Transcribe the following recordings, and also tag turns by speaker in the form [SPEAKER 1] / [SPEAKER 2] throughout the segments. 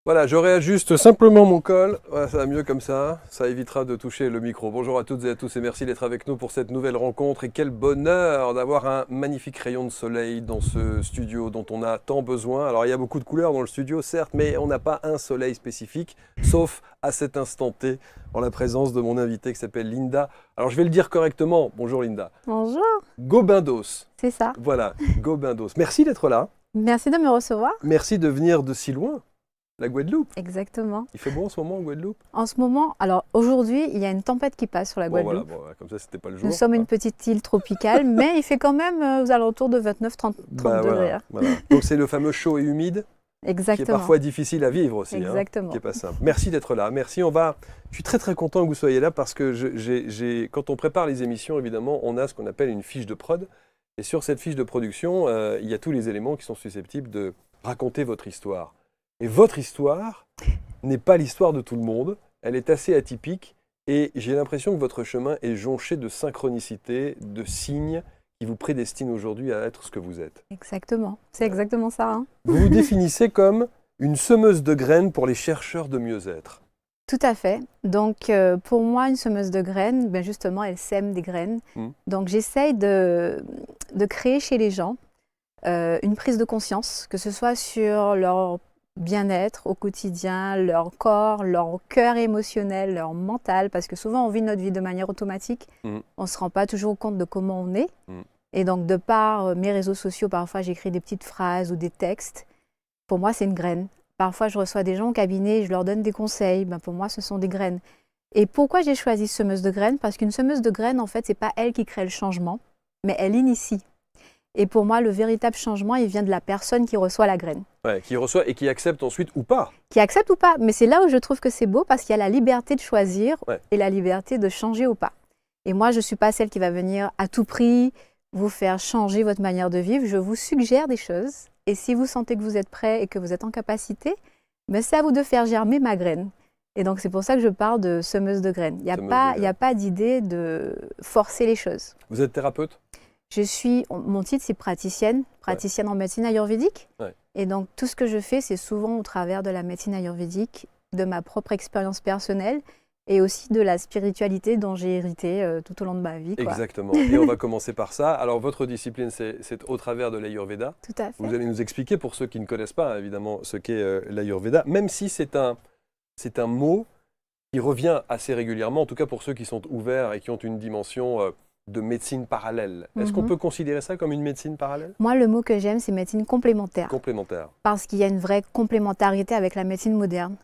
[SPEAKER 1] Voilà, je réajuste simplement mon col. Voilà, ça va mieux comme ça évitera de toucher le micro. Bonjour à toutes et à tous et merci d'être avec nous pour cette nouvelle rencontre. Et quel bonheur d'avoir un magnifique rayon de soleil dans ce studio dont on a tant besoin. Alors il y a beaucoup de couleurs dans le studio, certes, mais on n'a pas un soleil spécifique, sauf à cet instant T, en la présence de mon invité qui s'appelle Linda. Alors je vais le dire correctement. Bonjour Linda.
[SPEAKER 2] Bonjour,
[SPEAKER 1] Gobindos.
[SPEAKER 2] c'est ça.
[SPEAKER 1] Voilà, Gobindos. Merci d'être là.
[SPEAKER 2] Merci de me recevoir.
[SPEAKER 1] Merci de venir de si loin. La Guadeloupe.
[SPEAKER 2] Exactement.
[SPEAKER 1] Il fait bon en ce moment en Guadeloupe?
[SPEAKER 2] En ce moment, alors aujourd'hui, il y a une tempête qui passe sur la
[SPEAKER 1] Bon, voilà,
[SPEAKER 2] Guadeloupe.
[SPEAKER 1] bon, comme ça, c'était pas le
[SPEAKER 2] Nous
[SPEAKER 1] jour,
[SPEAKER 2] sommes
[SPEAKER 1] hein.
[SPEAKER 2] une petite île tropicale, mais il fait quand même aux alentours de 29-30
[SPEAKER 1] Bah
[SPEAKER 2] degrés,
[SPEAKER 1] voilà,
[SPEAKER 2] hein.
[SPEAKER 1] voilà. Donc c'est le fameux chaud et humide qui est
[SPEAKER 2] Exactement.
[SPEAKER 1] parfois difficile à vivre aussi, hein,
[SPEAKER 2] Exactement.
[SPEAKER 1] qui est pas simple. Merci d'être là. Merci. Je suis très très content que vous soyez là parce que quand on prépare les émissions, évidemment, on a ce qu'on appelle une fiche de prod. Et sur cette fiche de production, il y a tous les éléments qui sont susceptibles de raconter votre histoire. Et votre histoire n'est pas l'histoire de tout le monde. Elle est assez atypique et j'ai l'impression que votre chemin est jonché de synchronicité, de signes qui vous prédestinent aujourd'hui à être ce que vous êtes.
[SPEAKER 2] Exactement. C'est exactement ça, hein.
[SPEAKER 1] Vous vous définissez comme une semeuse de graines pour les chercheurs de mieux-être.
[SPEAKER 2] Tout à fait. Donc, pour moi, une semeuse de graines, ben justement, elle sème des graines.
[SPEAKER 1] Hmm.
[SPEAKER 2] Donc, j'essaye de créer chez les gens une prise de conscience, que ce soit sur leur bien-être au quotidien, leur corps, leur cœur émotionnel, leur mental, parce que souvent on vit notre vie de manière automatique, on ne se rend pas toujours compte de comment on est. Et donc de par mes réseaux sociaux, parfois j'écris des petites phrases ou des textes. Pour moi, c'est une graine. Parfois, je reçois des gens au cabinet, je leur donne des conseils. Ben, pour moi, ce sont des graines. Et pourquoi j'ai choisi semeuse de graines? Parce qu'une semeuse de graines, en fait, c'est pas elle qui crée le changement, mais elle initie. Et pour moi, le véritable changement, il vient de la personne qui reçoit la graine.
[SPEAKER 1] Ouais, qui reçoit et qui accepte ensuite ou pas.
[SPEAKER 2] Qui accepte ou pas. Mais c'est là où je trouve que c'est beau parce qu'il y a la liberté de choisir et la liberté de changer ou pas. Et moi, je ne suis pas celle qui va venir à tout prix vous faire changer votre manière de vivre. Je vous suggère des choses. Et si vous sentez que vous êtes prêt et que vous êtes en capacité, ben c'est à vous de faire germer ma graine. Et donc, c'est pour ça que je parle de semeuse de graines. Il n'y a pas d'idée de forcer les choses.
[SPEAKER 1] Vous êtes thérapeute?
[SPEAKER 2] Mon titre, c'est praticienne en médecine ayurvédique.
[SPEAKER 1] Ouais.
[SPEAKER 2] Et donc, tout ce que je fais, c'est souvent au travers de la médecine ayurvédique, de ma propre expérience personnelle et aussi de la spiritualité dont j'ai hérité tout au long de ma vie, quoi.
[SPEAKER 1] Exactement. Et on va commencer par ça. Alors, votre discipline, c'est au travers de l'Ayurveda.
[SPEAKER 2] Tout à fait.
[SPEAKER 1] Vous allez nous expliquer, pour ceux qui ne connaissent pas, évidemment, ce qu'est l'Ayurveda, même si c'est un mot qui revient assez régulièrement, en tout cas pour ceux qui sont ouverts et qui ont une dimension de médecine parallèle. Est-ce qu'on peut considérer ça comme une médecine parallèle?
[SPEAKER 2] Moi, le mot que j'aime, c'est médecine complémentaire.
[SPEAKER 1] Complémentaire.
[SPEAKER 2] Parce qu'il y a une vraie complémentarité avec la médecine moderne.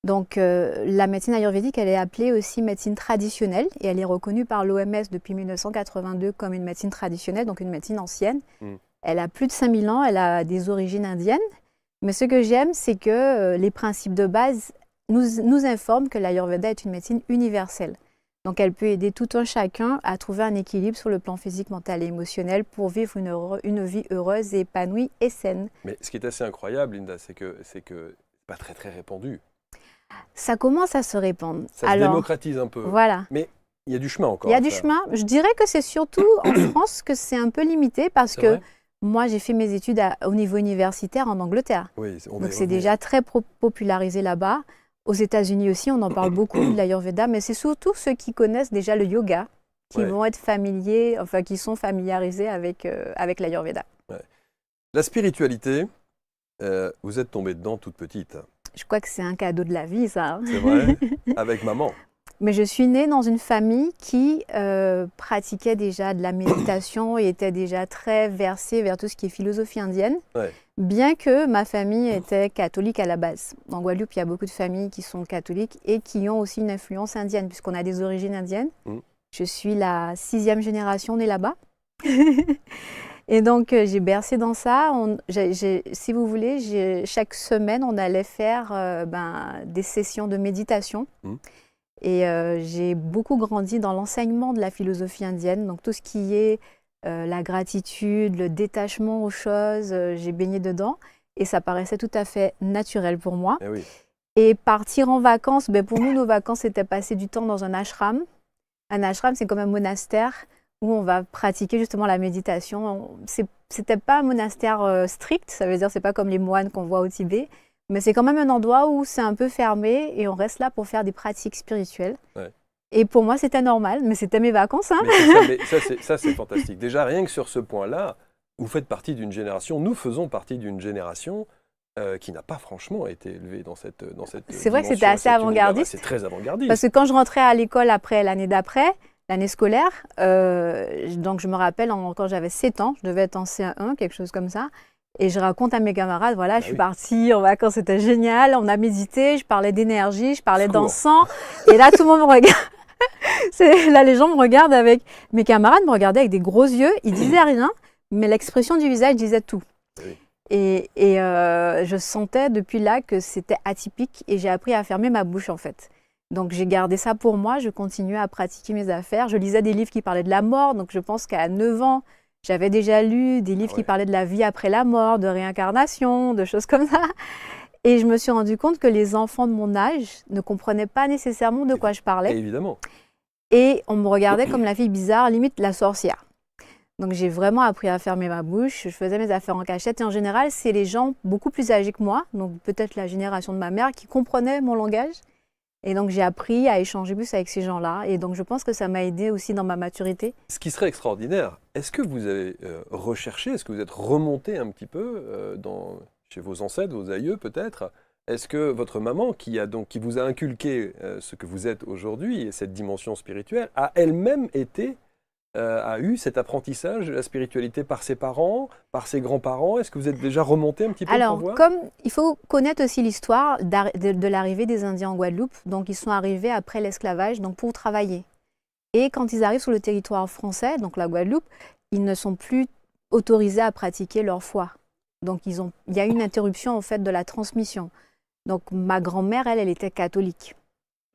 [SPEAKER 2] Donc, la médecine ayurvédique, elle est appelée aussi médecine traditionnelle et elle est reconnue par l'OMS depuis 1982 comme une médecine traditionnelle, donc une médecine ancienne. Elle a plus de 5000 ans, elle a des origines indiennes. Mais ce que j'aime, c'est que les principes de base nous informent que l'Ayurveda est une médecine universelle. Donc, elle peut aider tout un chacun à trouver un équilibre sur le plan physique, mental et émotionnel pour vivre une vie heureuse, et épanouie et saine.
[SPEAKER 1] Mais ce qui est assez incroyable, Linda, c'est que c'est pas très très répandu.
[SPEAKER 2] Ça commence à se répandre.
[SPEAKER 1] Ça se démocratise un peu.
[SPEAKER 2] Voilà.
[SPEAKER 1] Mais il y a du chemin encore.
[SPEAKER 2] Il y a du chemin. Je dirais que c'est surtout en France que c'est un peu limité parce que moi, j'ai fait mes études au niveau universitaire en Angleterre.
[SPEAKER 1] Oui,
[SPEAKER 2] donc, c'est déjà très popularisé là-bas. Aux États-Unis aussi, on en parle beaucoup de l'Ayurveda, mais c'est surtout ceux qui connaissent déjà le yoga qui vont être familiers, enfin qui sont familiarisés avec l'Ayurveda.
[SPEAKER 1] Ouais. La spiritualité, vous êtes tombée dedans toute petite.
[SPEAKER 2] Je crois que c'est un cadeau de la vie, ça, hein.
[SPEAKER 1] C'est vrai, avec maman.
[SPEAKER 2] Mais je suis née dans une famille qui pratiquait déjà de la méditation et était déjà très versée vers tout ce qui est philosophie indienne, bien que ma famille était catholique à la base. En Guadeloupe, il y a beaucoup de familles qui sont catholiques et qui ont aussi une influence indienne, puisqu'on a des origines indiennes. Je suis la 6e génération née là-bas. Et donc, j'ai bercé dans ça. Si vous voulez, chaque semaine, on allait faire des sessions de méditation. Et j'ai beaucoup grandi dans l'enseignement de la philosophie indienne. Donc, tout ce qui est la gratitude, le détachement aux choses, j'ai baigné dedans. Et ça paraissait tout à fait naturel pour moi.
[SPEAKER 1] Eh oui.
[SPEAKER 2] Et partir en vacances, pour nous, nos vacances, c'était passer du temps dans un ashram. Un ashram, c'est comme un monastère où on va pratiquer justement la méditation. C'était pas un monastère strict, ça veut dire c'est pas comme les moines qu'on voit au Tibet. Mais c'est quand même un endroit où c'est un peu fermé et on reste là pour faire des pratiques spirituelles.
[SPEAKER 1] Ouais.
[SPEAKER 2] Et pour moi, c'était normal, mais c'était mes vacances. Hein.
[SPEAKER 1] Mais ça, c'est fantastique. Déjà, rien que sur ce point-là, vous faites partie d'une génération, nous faisons partie d'une génération qui n'a pas franchement été élevée dans cette
[SPEAKER 2] C'est vrai que c'était assez avant-gardiste.
[SPEAKER 1] C'est très avant-gardiste.
[SPEAKER 2] Parce que quand je rentrais à l'école après l'année d'après, l'année scolaire, donc je me rappelle quand j'avais 7 ans, je devais être en C1, quelque chose comme ça, et je raconte à mes camarades, voilà, je suis partie en vacances, c'était génial, on a médité, je parlais d'énergie, je parlais d'encens, et là tout le monde me regarde. Là, les gens me regardent mes camarades me regardaient avec des gros yeux, ils disaient rien, mais l'expression du visage disait tout.
[SPEAKER 1] Oui.
[SPEAKER 2] Et je sentais depuis là que c'était atypique et j'ai appris à fermer ma bouche en fait. Donc j'ai gardé ça pour moi, je continuais à pratiquer mes affaires. Je lisais des livres qui parlaient de la mort, donc je pense qu'à 9 ans, j'avais déjà lu des livres qui parlaient de la vie après la mort, de réincarnation, de choses comme ça. Et je me suis rendu compte que les enfants de mon âge ne comprenaient pas nécessairement de quoi je parlais.
[SPEAKER 1] Évidemment.
[SPEAKER 2] Et on me regardait comme la fille bizarre, limite la sorcière. Donc j'ai vraiment appris à fermer ma bouche, je faisais mes affaires en cachette. Et en général, c'est les gens beaucoup plus âgés que moi, donc peut-être la génération de ma mère, qui comprenaient mon langage. Et donc j'ai appris à échanger plus avec ces gens-là. Et donc je pense que ça m'a aidé aussi dans ma maturité.
[SPEAKER 1] Ce qui serait extraordinaire, est-ce que vous avez recherché, est-ce que vous êtes remonté un petit peu chez vos ancêtres, vos aïeux peut-être? Est-ce que votre maman, qui vous a inculqué ce que vous êtes aujourd'hui, et cette dimension spirituelle, a elle-même a eu cet apprentissage de la spiritualité par ses parents, par ses grands-parents? Est-ce que vous êtes déjà remonté un petit peu pour voir?
[SPEAKER 2] Alors, il faut connaître aussi l'histoire de l'arrivée des Indiens en Guadeloupe. Donc, ils sont arrivés après l'esclavage, donc pour travailler. Et quand ils arrivent sur le territoire français, donc la Guadeloupe, ils ne sont plus autorisés à pratiquer leur foi. Donc, il y a une interruption en fait de la transmission. Donc, ma grand-mère, elle était catholique.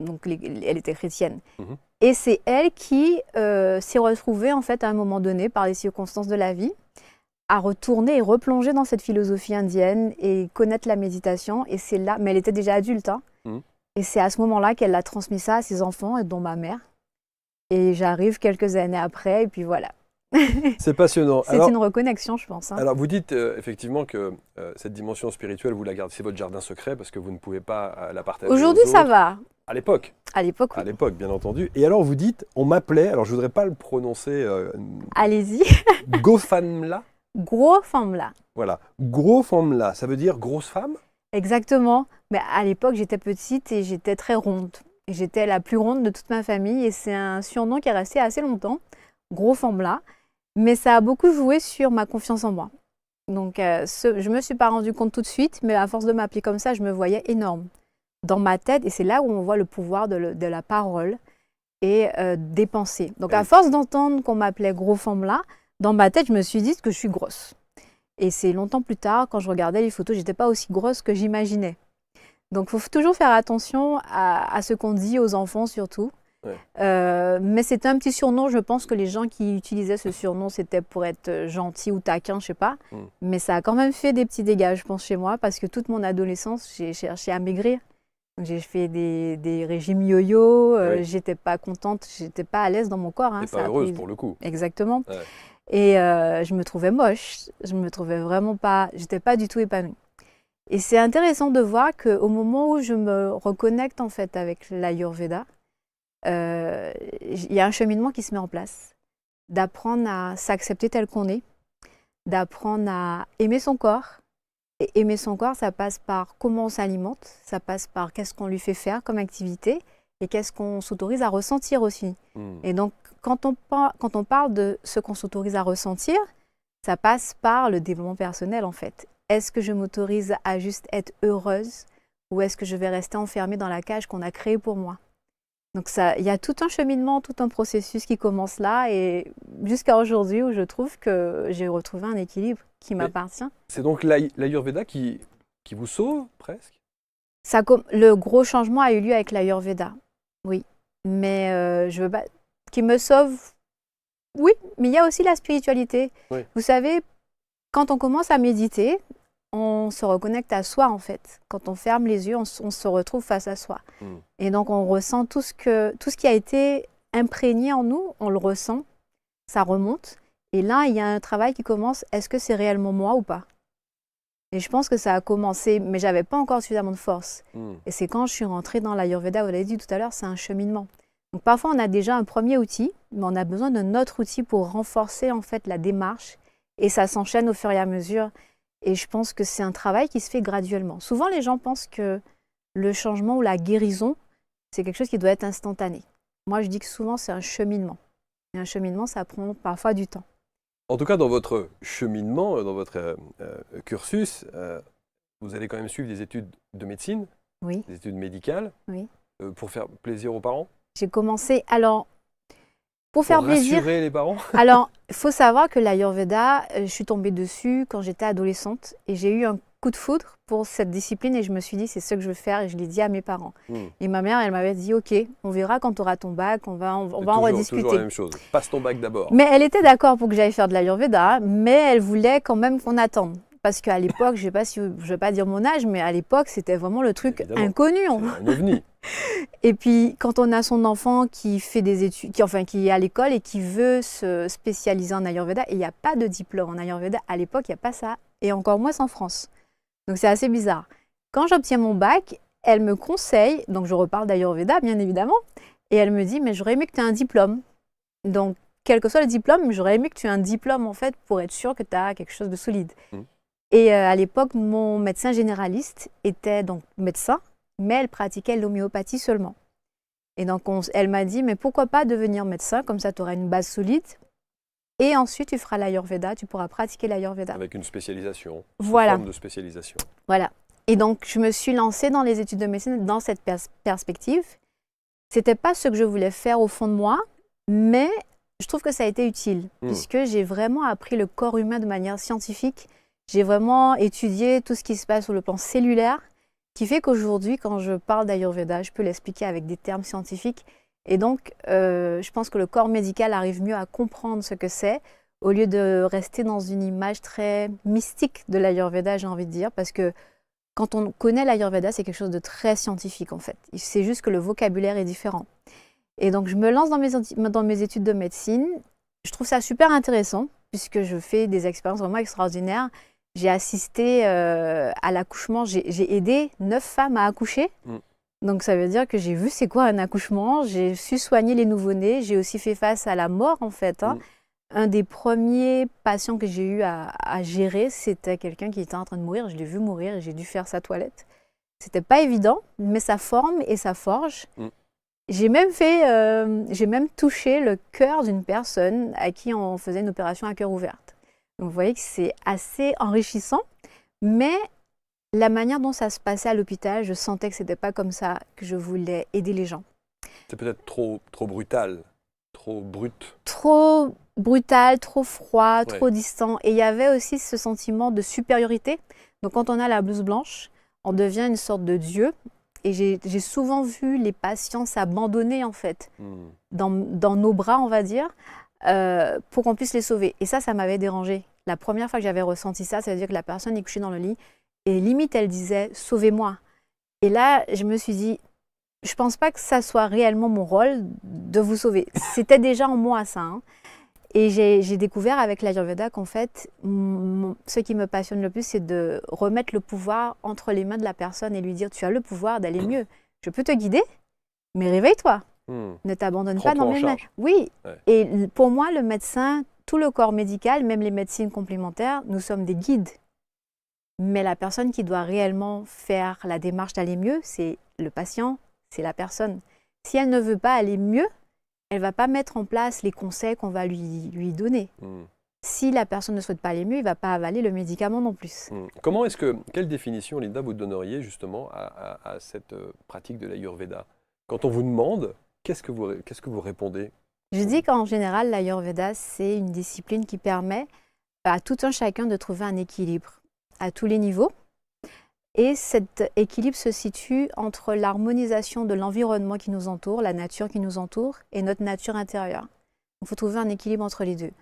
[SPEAKER 2] Donc, elle était chrétienne. Mmh. Et c'est elle qui s'est retrouvée, en fait, à un moment donné, par les circonstances de la vie, à retourner et replonger dans cette philosophie indienne et connaître la méditation. Et c'est là, mais elle était déjà adulte, hein. Mmh. Et c'est à ce moment-là qu'elle a transmis ça à ses enfants, dont ma mère. Et j'arrive quelques années après, et puis voilà.
[SPEAKER 1] C'est passionnant.
[SPEAKER 2] C'est une reconnexion, je pense. Hein.
[SPEAKER 1] Alors, vous dites effectivement que cette dimension spirituelle, vous la gardez, c'est votre jardin secret parce que vous ne pouvez pas la partager.
[SPEAKER 2] Aujourd'hui, ça va.
[SPEAKER 1] À l'époque.
[SPEAKER 2] À l'époque, oui.
[SPEAKER 1] À l'époque, bien entendu. Et alors, vous dites, on m'appelait, alors je ne voudrais pas le prononcer.
[SPEAKER 2] Allez-y.
[SPEAKER 1] Gofamla.
[SPEAKER 2] Grofamla.
[SPEAKER 1] Voilà. Grofamla, ça veut dire grosse femme?
[SPEAKER 2] Exactement. Mais à l'époque, j'étais petite et j'étais très ronde. Et j'étais la plus ronde de toute ma famille et c'est un surnom qui est resté assez longtemps. Grofamla. Mais ça a beaucoup joué sur ma confiance en moi. Donc, je ne me suis pas rendu compte tout de suite, mais à force de m'appeler comme ça, je me voyais énorme dans ma tête. Et c'est là où on voit le pouvoir de la parole et des pensées. Donc, à force d'entendre qu'on m'appelait Grofamla, dans ma tête, je me suis dit que je suis grosse. Et c'est longtemps plus tard, quand je regardais les photos, je n'étais pas aussi grosse que j'imaginais. Donc, il faut toujours faire attention à ce qu'on dit aux enfants surtout. Ouais. Mais c'était un petit surnom, je pense que les gens qui utilisaient ce surnom, c'était pour être gentil ou taquin, je sais pas. Mais ça a quand même fait des petits dégâts, je pense, chez moi, parce que toute mon adolescence, j'ai cherché à maigrir. J'ai fait des régimes yo-yo, j'étais pas contente, j'étais pas à l'aise dans mon corps. Hein,
[SPEAKER 1] pas heureuse pour le coup.
[SPEAKER 2] Exactement. Ouais. Et je me trouvais moche, je me trouvais vraiment pas, j'étais pas du tout épanouie. Et c'est intéressant de voir qu'au moment où je me reconnecte en fait avec l'Ayurveda, il y a un cheminement qui se met en place, d'apprendre à s'accepter tel qu'on est, d'apprendre à aimer son corps. Et aimer son corps, ça passe par comment on s'alimente, ça passe par qu'est-ce qu'on lui fait faire comme activité et qu'est-ce qu'on s'autorise à ressentir aussi. Et donc, quand on parle de ce qu'on s'autorise à ressentir, ça passe par le développement personnel en fait. Est-ce que je m'autorise à juste être heureuse ou est-ce que je vais rester enfermée dans la cage qu'on a créée pour moi? Donc il y a tout un cheminement, tout un processus qui commence là et jusqu'à aujourd'hui où je trouve que j'ai retrouvé un équilibre qui m'appartient.
[SPEAKER 1] C'est donc l'Ayurveda qui vous sauve presque?
[SPEAKER 2] Le gros changement a eu lieu avec l'Ayurveda, oui. Mais je veux pas... Qui me sauve, oui, mais il y a aussi la spiritualité. Oui. Vous savez, quand on commence à méditer, on se reconnecte à soi en fait. Quand on ferme les yeux, on se retrouve face à soi. Et donc on ressent tout ce qui a été imprégné en nous, on le ressent, ça remonte. Et là, il y a un travail qui commence, est-ce que c'est réellement moi ou pas? Et je pense que ça a commencé, mais je n'avais pas encore suffisamment de force. Et c'est quand je suis rentrée dans l'Ayurveda, vous l'avez dit tout à l'heure, c'est un cheminement. Donc parfois, on a déjà un premier outil, mais on a besoin d'un autre outil pour renforcer en fait la démarche. Et ça s'enchaîne au fur et à mesure. Et je pense que c'est un travail qui se fait graduellement. Souvent, les gens pensent que le changement ou la guérison, c'est quelque chose qui doit être instantané. Moi, je dis que souvent, c'est un cheminement. Et un cheminement, ça prend parfois du temps.
[SPEAKER 1] En tout cas, dans votre cheminement, dans votre cursus, vous allez quand même suivre des études de médecine,
[SPEAKER 2] oui.
[SPEAKER 1] Des études médicales,
[SPEAKER 2] oui.
[SPEAKER 1] Pour faire plaisir aux parents.
[SPEAKER 2] J'ai commencé, alors, pour faire plaisir…
[SPEAKER 1] rassurer les parents.
[SPEAKER 2] Alors, il faut savoir que l'Ayurveda, je suis tombée dessus quand j'étais adolescente et j'ai eu un coup de foudre pour cette discipline et je me suis dit, c'est ce que je veux faire et je l'ai dit à mes parents. Et ma mère, elle m'avait dit, ok, on verra quand tu auras ton bac, on va en rediscuter.
[SPEAKER 1] Toujours la même chose, passe ton bac d'abord.
[SPEAKER 2] Mais elle était d'accord pour que j'aille faire de l'Ayurveda, mais elle voulait quand même qu'on attende. Parce qu'à l'époque, je ne vais pas dire mon âge, mais à l'époque, c'était vraiment le truc évidemment inconnu.
[SPEAKER 1] C'est un ovni.
[SPEAKER 2] Et puis, quand on a son enfant qui fait des études, qui est à l'école et qui veut se spécialiser en Ayurveda, et il n'y a pas de diplôme en Ayurveda, à l'époque, il n'y a pas ça, et encore moins en France. Donc, c'est assez bizarre. Quand j'obtiens mon bac, elle me conseille, donc je reparle d'Ayurveda, bien évidemment, et elle me dit, mais j'aurais aimé que tu aies un diplôme. Donc, quel que soit le diplôme, j'aurais aimé que tu aies un diplôme, en fait, pour être sûr que tu as quelque chose de solide. Et à l'époque, mon médecin généraliste était donc médecin, mais elle pratiquait l'homéopathie seulement. Et donc, elle m'a dit, mais pourquoi pas devenir médecin, comme ça tu auras une base solide, et ensuite tu feras l'Ayurveda, tu pourras pratiquer l'Ayurveda.
[SPEAKER 1] Avec une spécialisation,
[SPEAKER 2] voilà.
[SPEAKER 1] Une forme de spécialisation.
[SPEAKER 2] Voilà. Et donc, je me suis lancée dans les études de médecine dans cette perspective. Ce n'était pas ce que je voulais faire au fond de moi, mais je trouve que ça a été utile, puisque j'ai vraiment appris le corps humain de manière scientifique. J'ai vraiment étudié tout ce qui se passe sur le plan cellulaire, qui fait qu'aujourd'hui, quand je parle d'Ayurveda, je peux l'expliquer avec des termes scientifiques. Et donc, je pense que le corps médical arrive mieux à comprendre ce que c'est, au lieu de rester dans une image très mystique de l'Ayurveda, j'ai envie de dire, parce que quand on connaît l'Ayurveda, c'est quelque chose de très scientifique, en fait. C'est juste que le vocabulaire est différent. Et donc, je me lance dans mes études de médecine. Je trouve ça super intéressant, puisque je fais des expériences vraiment extraordinaires. J'ai assisté à l'accouchement, j'ai aidé 9 femmes à accoucher. Donc ça veut dire que j'ai vu c'est quoi un accouchement, j'ai su soigner les nouveau-nés, j'ai aussi fait face à la mort en fait. Un des premiers patients que j'ai eu à gérer, c'était quelqu'un qui était en train de mourir, je l'ai vu mourir et j'ai dû faire sa toilette. C'était pas évident, mais ça forme et ça forge. J'ai même touché le cœur d'une personne à qui on faisait une opération à cœur ouverte. Donc vous voyez que c'est assez enrichissant, mais la manière dont ça se passait à l'hôpital, je sentais que ce n'était pas comme ça que je voulais aider les gens.
[SPEAKER 1] C'est peut-être trop brutal, trop brut.
[SPEAKER 2] Trop brutal, trop froid, trop distant. Et il y avait aussi ce sentiment de supériorité. Donc quand on a la blouse blanche, on devient une sorte de dieu. Et j'ai souvent vu les patients s'abandonner en fait, dans nos bras, on va dire, pour qu'on puisse les sauver. Et ça m'avait dérangée. La première fois que j'avais ressenti ça, ça veut dire que la personne est couchée dans le lit et limite, elle disait « sauvez-moi ». Et là, je me suis dit, je ne pense pas que ça soit réellement mon rôle de vous sauver. C'était déjà en moi ça. Et j'ai découvert avec l'Ayurveda qu'en fait, ce qui me passionne le plus, c'est de remettre le pouvoir entre les mains de la personne et lui dire « tu as le pouvoir d'aller mieux. Je peux te guider, mais réveille-toi. Ne t'abandonne pas dans mes mains. » Oui, et pour moi, le médecin, tout le corps médical, même les médecines complémentaires, nous sommes des guides. Mais la personne qui doit réellement faire la démarche d'aller mieux, c'est le patient, c'est la personne. Si elle ne veut pas aller mieux, elle ne va pas mettre en place les conseils qu'on va lui donner. Si la personne ne souhaite pas aller mieux, il ne va pas avaler le médicament non plus.
[SPEAKER 1] Quelle définition, Linda, vous donneriez justement à cette pratique de l'Ayurveda? Quand on vous demande, qu'est-ce que vous répondez?
[SPEAKER 2] Je dis qu'en général, l'Ayurveda, c'est une discipline qui permet à tout un chacun de trouver un équilibre à tous les niveaux. Et cet équilibre se situe entre l'harmonisation de l'environnement qui nous entoure, la nature qui nous entoure, et notre nature intérieure. Il faut trouver un équilibre entre les deux.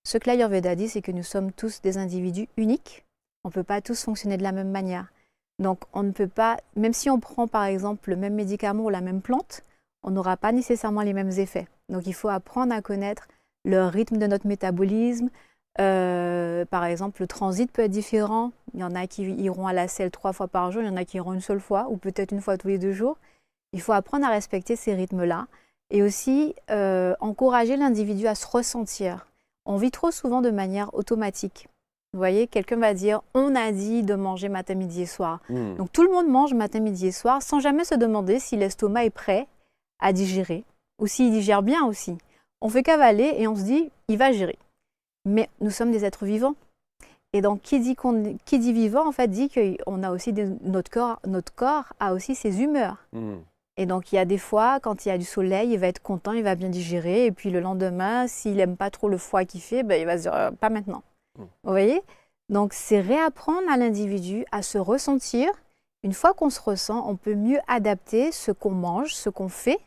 [SPEAKER 2] Ce que l'Ayurveda dit, c'est que nous sommes tous des individus uniques. On ne peut pas tous fonctionner de la même manière. Donc on ne peut pas, même si on prend par exemple le même médicament ou la même plante, on n'aura pas nécessairement les mêmes effets. Donc il faut apprendre à connaître le rythme de notre métabolisme, Par exemple, le transit peut être différent. Il y en a qui iront à la selle 3 fois par jour, il y en a qui iront une seule fois ou peut-être une fois tous les 2 jours. Il faut apprendre à respecter ces rythmes-là et aussi encourager l'individu à se ressentir. On vit trop souvent de manière automatique. Vous voyez, quelqu'un va dire « on a dit de manger matin, midi et soir ». Donc tout le monde mange matin, midi et soir sans jamais se demander si l'estomac est prêt à digérer ou s'il digère bien aussi. On fait qu'avaler et on se dit « il va gérer ». Mais nous sommes des êtres vivants. Et donc, qui dit vivant, en fait, dit qu'on a aussi notre corps a aussi ses humeurs. Et donc, il y a des fois, quand il y a du soleil, il va être content, il va bien digérer. Et puis, le lendemain, s'il n'aime pas trop le froid qu'il fait, ben, il va se dire pas maintenant. Vous voyez? Donc, c'est réapprendre à l'individu à se ressentir. Une fois qu'on se ressent, on peut mieux adapter ce qu'on mange, ce qu'on fait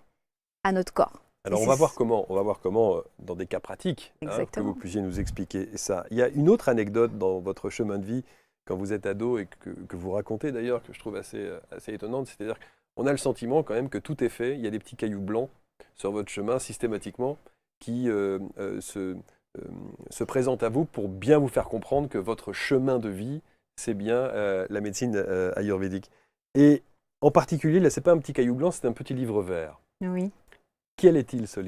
[SPEAKER 2] à notre corps.
[SPEAKER 1] Alors, on va voir comment, dans des cas pratiques, que vous puissiez nous expliquer ça. Il y a une autre anecdote dans votre chemin de vie, quand vous êtes ado, et que vous racontez d'ailleurs, que je trouve assez étonnante. C'est-à-dire qu'on a le sentiment quand même que tout est fait. Il y a des petits cailloux blancs sur votre chemin, systématiquement, qui se présentent à vous pour bien vous faire comprendre que votre chemin de vie, c'est bien la médecine ayurvédique. Et en particulier, là, ce n'est pas un petit caillou blanc, c'est un petit livre vert.
[SPEAKER 2] Oui.
[SPEAKER 1] Quel est-il, ce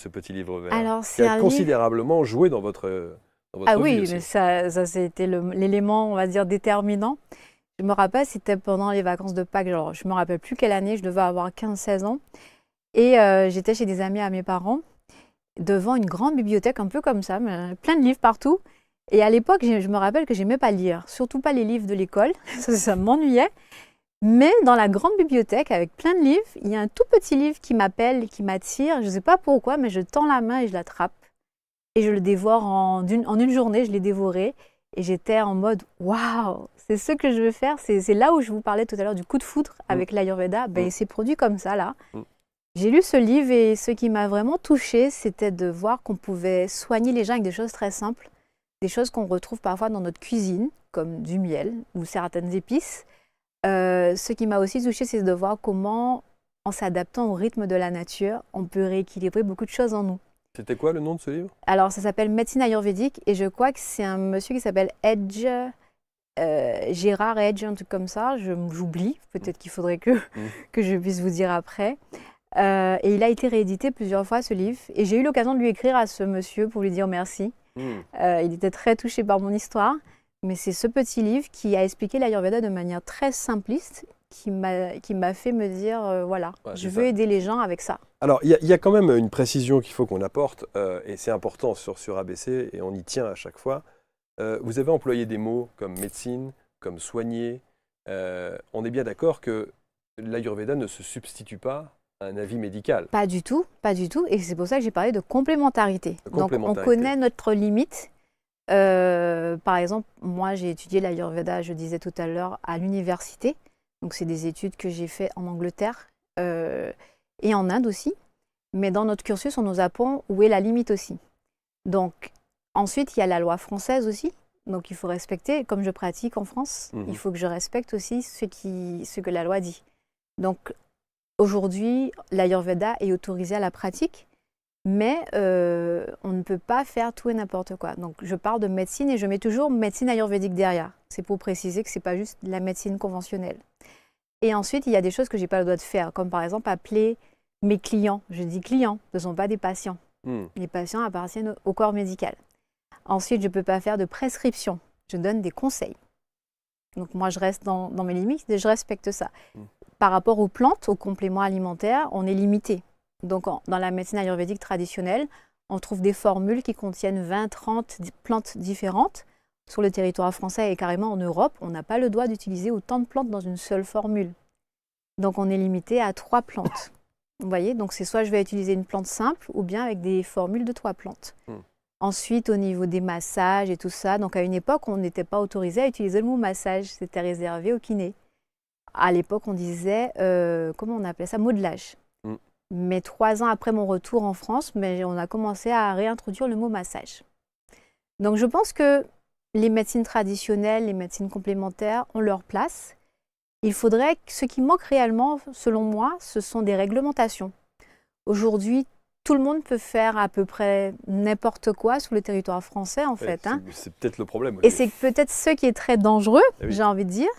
[SPEAKER 1] petit livre vert?
[SPEAKER 2] Alors,
[SPEAKER 1] qui a considérablement joué dans votre
[SPEAKER 2] Ah
[SPEAKER 1] vie
[SPEAKER 2] oui,
[SPEAKER 1] aussi.
[SPEAKER 2] mais ça c'était l'élément, on va dire, déterminant. Je me rappelle, c'était pendant les vacances de Pâques. Alors, je ne me rappelle plus quelle année, je devais avoir 15-16 ans. Et j'étais chez des amis à mes parents, devant une grande bibliothèque, un peu comme ça, mais plein de livres partout. Et à l'époque, je me rappelle que je n'aimais pas lire, surtout pas les livres de l'école, ça m'ennuyait. Mais dans la grande bibliothèque, avec plein de livres, il y a un tout petit livre qui m'appelle, qui m'attire. Je ne sais pas pourquoi, mais je tends la main et je l'attrape. Et je le dévore en une journée, je l'ai dévoré. Et j'étais en mode « Waouh, c'est ce que je veux faire ». C'est là où je vous parlais tout à l'heure du coup de foudre avec l'Ayurveda. Ben, il s'est produit comme ça, là. J'ai lu ce livre et ce qui m'a vraiment touchée, c'était de voir qu'on pouvait soigner les gens avec des choses très simples. Des choses qu'on retrouve parfois dans notre cuisine, comme du miel ou certaines épices. Ce qui m'a aussi touchée, c'est de voir comment, en s'adaptant au rythme de la nature, on peut rééquilibrer beaucoup de choses en nous.
[SPEAKER 1] C'était quoi le nom de ce livre?
[SPEAKER 2] Alors, ça s'appelle Médecine ayurvédique et je crois que c'est un monsieur qui s'appelle Edge, Gérard Edge, un truc comme ça. J'oublie, peut-être qu'il faudrait que je puisse vous dire après. Et il a été réédité plusieurs fois, ce livre. Et j'ai eu l'occasion de lui écrire à ce monsieur pour lui dire merci. Il était très touché par mon histoire. Mais c'est ce petit livre qui a expliqué l'Ayurveda de manière très simpliste qui m'a fait me dire, voilà, je veux aider les gens avec ça.
[SPEAKER 1] Alors, il y a quand même une précision qu'il faut qu'on apporte, et c'est important sur ABC, et on y tient à chaque fois. Vous avez employé des mots comme médecine, comme soigner. On est bien d'accord que l'Ayurveda ne se substitue pas à un avis médical.
[SPEAKER 2] Pas du tout, pas du tout. Et c'est pour ça que j'ai parlé de complémentarité. Donc, on connaît notre limite. Par exemple, moi j'ai étudié l'Ayurveda, je disais tout à l'heure, à l'université. Donc c'est des études que j'ai faites en Angleterre et en Inde aussi. Mais dans notre cursus, on nous apprend où est la limite aussi. Donc ensuite, il y a la loi française aussi. Donc il faut respecter, comme je pratique en France, il faut que je respecte aussi ce que la loi dit. Donc aujourd'hui, l'Ayurveda est autorisé à la pratique. Mais on ne peut pas faire tout et n'importe quoi. Donc je parle de médecine et je mets toujours médecine ayurvédique derrière. C'est pour préciser que ce n'est pas juste la médecine conventionnelle. Et ensuite, il y a des choses que je n'ai pas le droit de faire, comme par exemple appeler mes clients. Je dis clients, ce ne sont pas des patients. Les patients appartiennent au corps médical. Ensuite, je ne peux pas faire de prescription. Je donne des conseils. Donc moi, je reste dans mes limites et je respecte ça. Par rapport aux plantes, aux compléments alimentaires, on est limité. Donc, dans la médecine ayurvédique traditionnelle, on trouve des formules qui contiennent 20-30 plantes différentes. Sur le territoire français et carrément en Europe, on n'a pas le droit d'utiliser autant de plantes dans une seule formule. Donc, on est limité à 3 plantes. Vous voyez, donc c'est soit je vais utiliser une plante simple ou bien avec des formules de 3 plantes. Ensuite, au niveau des massages et tout ça, donc à une époque, on n'était pas autorisé à utiliser le mot massage. C'était réservé aux kinés. À l'époque, on disait, comment on appelait ça, modelage. Mais 3 ans après mon retour en France, on a commencé à réintroduire le mot massage. Donc je pense que les médecines traditionnelles, les médecines complémentaires ont leur place. Il faudrait que ce qui manque réellement, selon moi, ce sont des réglementations. Aujourd'hui, tout le monde peut faire à peu près n'importe quoi sur le territoire français, en fait.
[SPEAKER 1] C'est peut-être le problème.
[SPEAKER 2] Et c'est peut-être ce qui est très dangereux, j'ai envie de dire.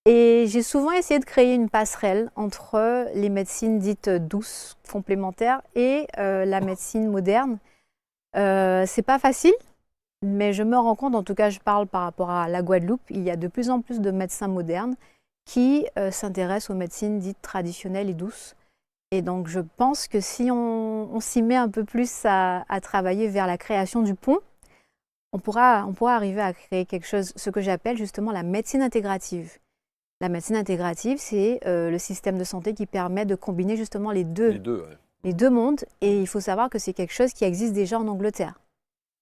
[SPEAKER 2] Et j'ai souvent essayé de créer une passerelle entre les médecines dites douces, complémentaires, et la médecine moderne. C'est pas facile, mais je me rends compte, en tout cas je parle par rapport à la Guadeloupe, il y a de plus en plus de médecins modernes qui s'intéressent aux médecines dites traditionnelles et douces. Et donc, je pense que si on s'y met un peu plus à travailler vers la création du pont, on pourra arriver à créer quelque chose, ce que j'appelle justement la médecine intégrative. La médecine intégrative, c'est le système de santé qui permet de combiner justement les deux mondes. Et il faut savoir que c'est quelque chose qui existe déjà en Angleterre.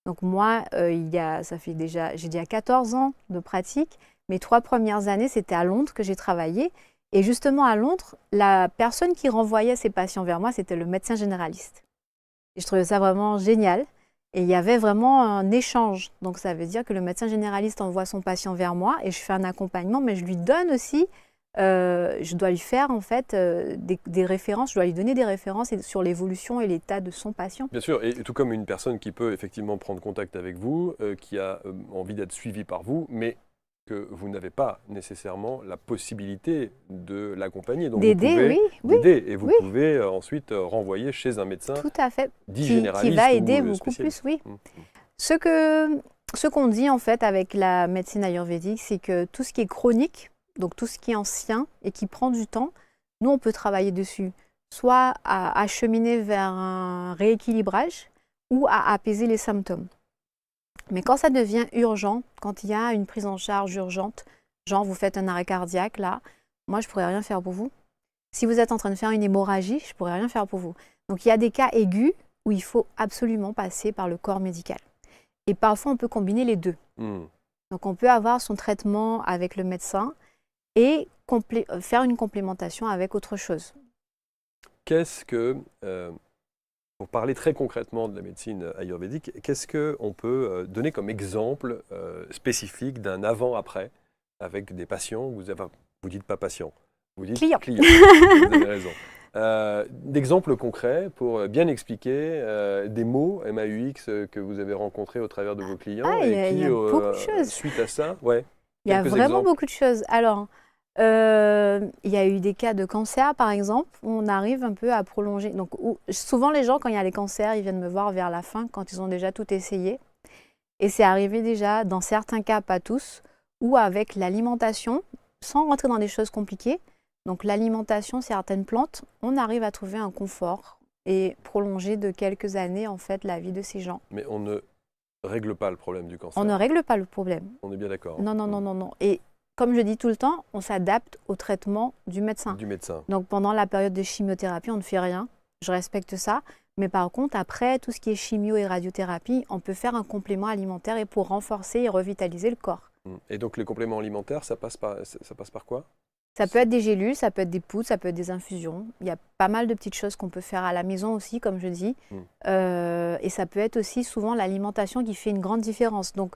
[SPEAKER 2] Donc moi, j'ai déjà 14 ans de pratique. Mes 3 premières années, c'était à Londres que j'ai travaillé. Et justement, à Londres, la personne qui renvoyait ses patients vers moi, c'était le médecin généraliste. Et je trouvais ça vraiment génial. Et il y avait vraiment un échange. Donc, ça veut dire que le médecin généraliste envoie son patient vers moi et je fais un accompagnement, mais je lui donne aussi, je dois lui faire en fait des références, je dois lui donner des références sur l'évolution et l'état de son patient.
[SPEAKER 1] Bien sûr, et tout comme une personne qui peut effectivement prendre contact avec vous, qui a envie d'être suivie par vous, mais que vous n'avez pas nécessairement la possibilité de l'accompagner.
[SPEAKER 2] D'aider,
[SPEAKER 1] et vous pouvez ensuite renvoyer chez un médecin
[SPEAKER 2] tout à fait,
[SPEAKER 1] généraliste
[SPEAKER 2] qui va aider
[SPEAKER 1] ou
[SPEAKER 2] beaucoup plus, oui. Ce qu'on dit en fait avec la médecine ayurvédique, c'est que tout ce qui est chronique, donc tout ce qui est ancien et qui prend du temps, nous on peut travailler dessus, soit à acheminer vers un rééquilibrage ou à apaiser les symptômes. Mais quand ça devient urgent, quand il y a une prise en charge urgente, genre vous faites un arrêt cardiaque, là, moi je ne pourrais rien faire pour vous. Si vous êtes en train de faire une hémorragie, je ne pourrais rien faire pour vous. Donc il y a des cas aigus où il faut absolument passer par le corps médical. Et parfois on peut combiner les deux. Donc on peut avoir son traitement avec le médecin et faire une complémentation avec autre chose.
[SPEAKER 1] Qu'est-ce que... Pour parler très concrètement de la médecine ayurvédique, qu'est-ce qu'on peut donner comme exemple spécifique d'un avant-après avec des patients? Vous dites pas patient, vous dites client. Vous avez raison. D'exemples concrets pour bien expliquer des mots MAUX que vous avez rencontrés au travers de vos clients
[SPEAKER 2] il y a beaucoup de choses.
[SPEAKER 1] Suite à ça,
[SPEAKER 2] il y a vraiment beaucoup de choses. Alors, il y a eu des cas de cancer, par exemple, où on arrive un peu à prolonger. Donc, souvent, les gens, quand il y a les cancers, ils viennent me voir vers la fin, quand ils ont déjà tout essayé. Et c'est arrivé déjà, dans certains cas, pas tous, ou avec l'alimentation, sans rentrer dans des choses compliquées. Donc, l'alimentation, certaines plantes, on arrive à trouver un confort et prolonger de quelques années, en fait, la vie de ces gens.
[SPEAKER 1] Mais on ne règle pas le problème du cancer.
[SPEAKER 2] On ne règle pas le problème.
[SPEAKER 1] On est bien d'accord.
[SPEAKER 2] Non. Et comme je dis tout le temps, on s'adapte au traitement du médecin. Donc pendant la période de chimiothérapie, on ne fait rien. Je respecte ça. Mais par contre, après, tout ce qui est chimio et radiothérapie, on peut faire un complément alimentaire et pour renforcer et revitaliser le corps.
[SPEAKER 1] Et donc les compléments alimentaires, ça passe par quoi?
[SPEAKER 2] Ça peut être des gélules, ça peut être des poudres, ça peut être des infusions. Il y a pas mal de petites choses qu'on peut faire à la maison aussi, comme je dis. Et ça peut être aussi souvent l'alimentation qui fait une grande différence. Donc,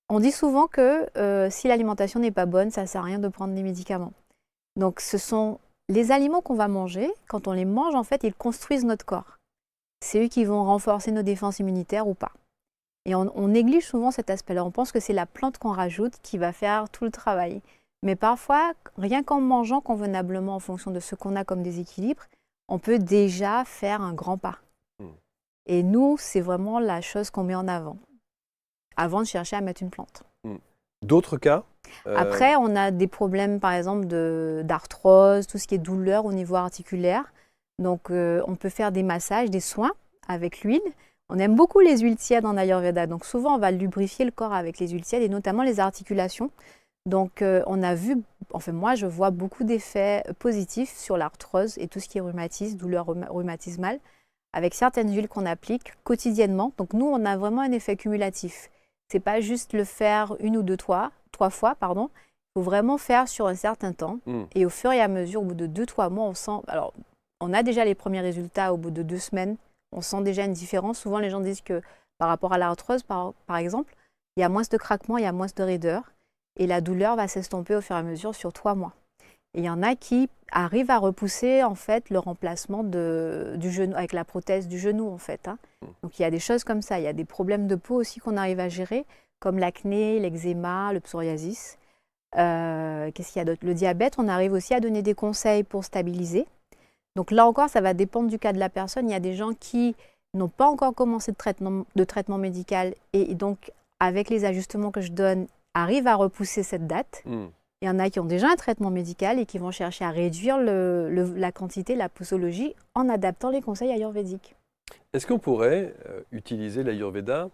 [SPEAKER 2] on dit souvent que si l'alimentation n'est pas bonne, ça ne sert à rien de prendre des médicaments. Donc, ce sont les aliments qu'on va manger. Quand on les mange, en fait, ils construisent notre corps. C'est eux qui vont renforcer nos défenses immunitaires ou pas. Et on néglige souvent cet aspect-là. On pense que c'est la plante qu'on rajoute qui va faire tout le travail. Mais parfois, rien qu'en mangeant convenablement en fonction de ce qu'on a comme déséquilibre, on peut déjà faire un grand pas. Et nous, c'est vraiment la chose qu'on met en avant de chercher à mettre une plante.
[SPEAKER 1] D'autres cas
[SPEAKER 2] Après, on a des problèmes, par exemple, d'arthrose, tout ce qui est douleur au niveau articulaire. Donc, on peut faire des massages, des soins avec l'huile. On aime beaucoup les huiles tièdes en Ayurveda. Donc, souvent, on va lubrifier le corps avec les huiles tièdes et notamment les articulations. Donc, on a vu, moi, je vois beaucoup d'effets positifs sur l'arthrose et tout ce qui est rhumatisme, douleur rhumatismale, avec certaines huiles qu'on applique quotidiennement. Donc, nous, on a vraiment un effet cumulatif. C'est pas juste le faire une ou trois fois. Il faut vraiment faire sur un certain temps. Et au fur et à mesure, au bout de 2-3 mois, on sent... Alors, on a déjà les premiers résultats au bout de 2 semaines. On sent déjà une différence. Souvent, les gens disent que par rapport à l'arthrose, par exemple, il y a moins de craquements, il y a moins de raideur. Et la douleur va s'estomper au fur et à mesure sur 3 mois. Et il y en a qui arrivent à repousser en fait le remplacement du genou avec la prothèse du genou en fait. Hein. Donc il y a des choses comme ça. Il y a des problèmes de peau aussi qu'on arrive à gérer, comme l'acné, l'eczéma, le psoriasis. Qu'est-ce qu'il y a d'autre? Le diabète, on arrive aussi à donner des conseils pour stabiliser. Donc là encore, ça va dépendre du cas de la personne. Il y a des gens qui n'ont pas encore commencé de traitement médical et donc avec les ajustements que je donne, arrivent à repousser cette date. Il y en a qui ont déjà un traitement médical et qui vont chercher à réduire la quantité, la posologie, en adaptant les conseils ayurvédiques.
[SPEAKER 1] Est-ce qu'on pourrait utiliser l'Ayurveda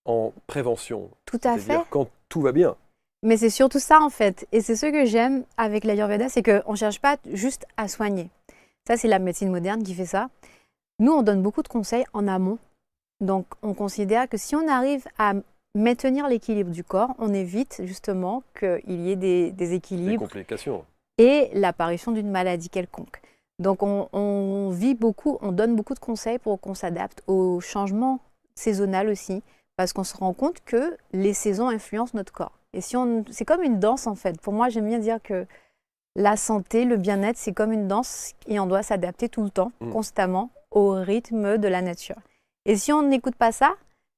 [SPEAKER 1] en prévention?
[SPEAKER 2] Tout à fait.
[SPEAKER 1] C'est-à-dire quand tout va bien.
[SPEAKER 2] Mais c'est surtout ça en fait. Et c'est ce que j'aime avec l'Ayurveda, c'est qu'on ne cherche pas juste à soigner. Ça, c'est la médecine moderne qui fait ça. Nous, on donne beaucoup de conseils en amont. Donc, on considère que si on arrive à maintenir l'équilibre du corps, on évite justement qu'il y ait des déséquilibres.
[SPEAKER 1] Des complications.
[SPEAKER 2] Et l'apparition d'une maladie quelconque. Donc, on vit beaucoup, on donne beaucoup de conseils pour qu'on s'adapte aux changements saisonnaux aussi, parce qu'on se rend compte que les saisons influencent notre corps. Et c'est comme une danse en fait. Pour moi, j'aime bien dire que la santé, le bien-être, c'est comme une danse et on doit s'adapter tout le temps, constamment, au rythme de la nature. Et si on n'écoute pas ça,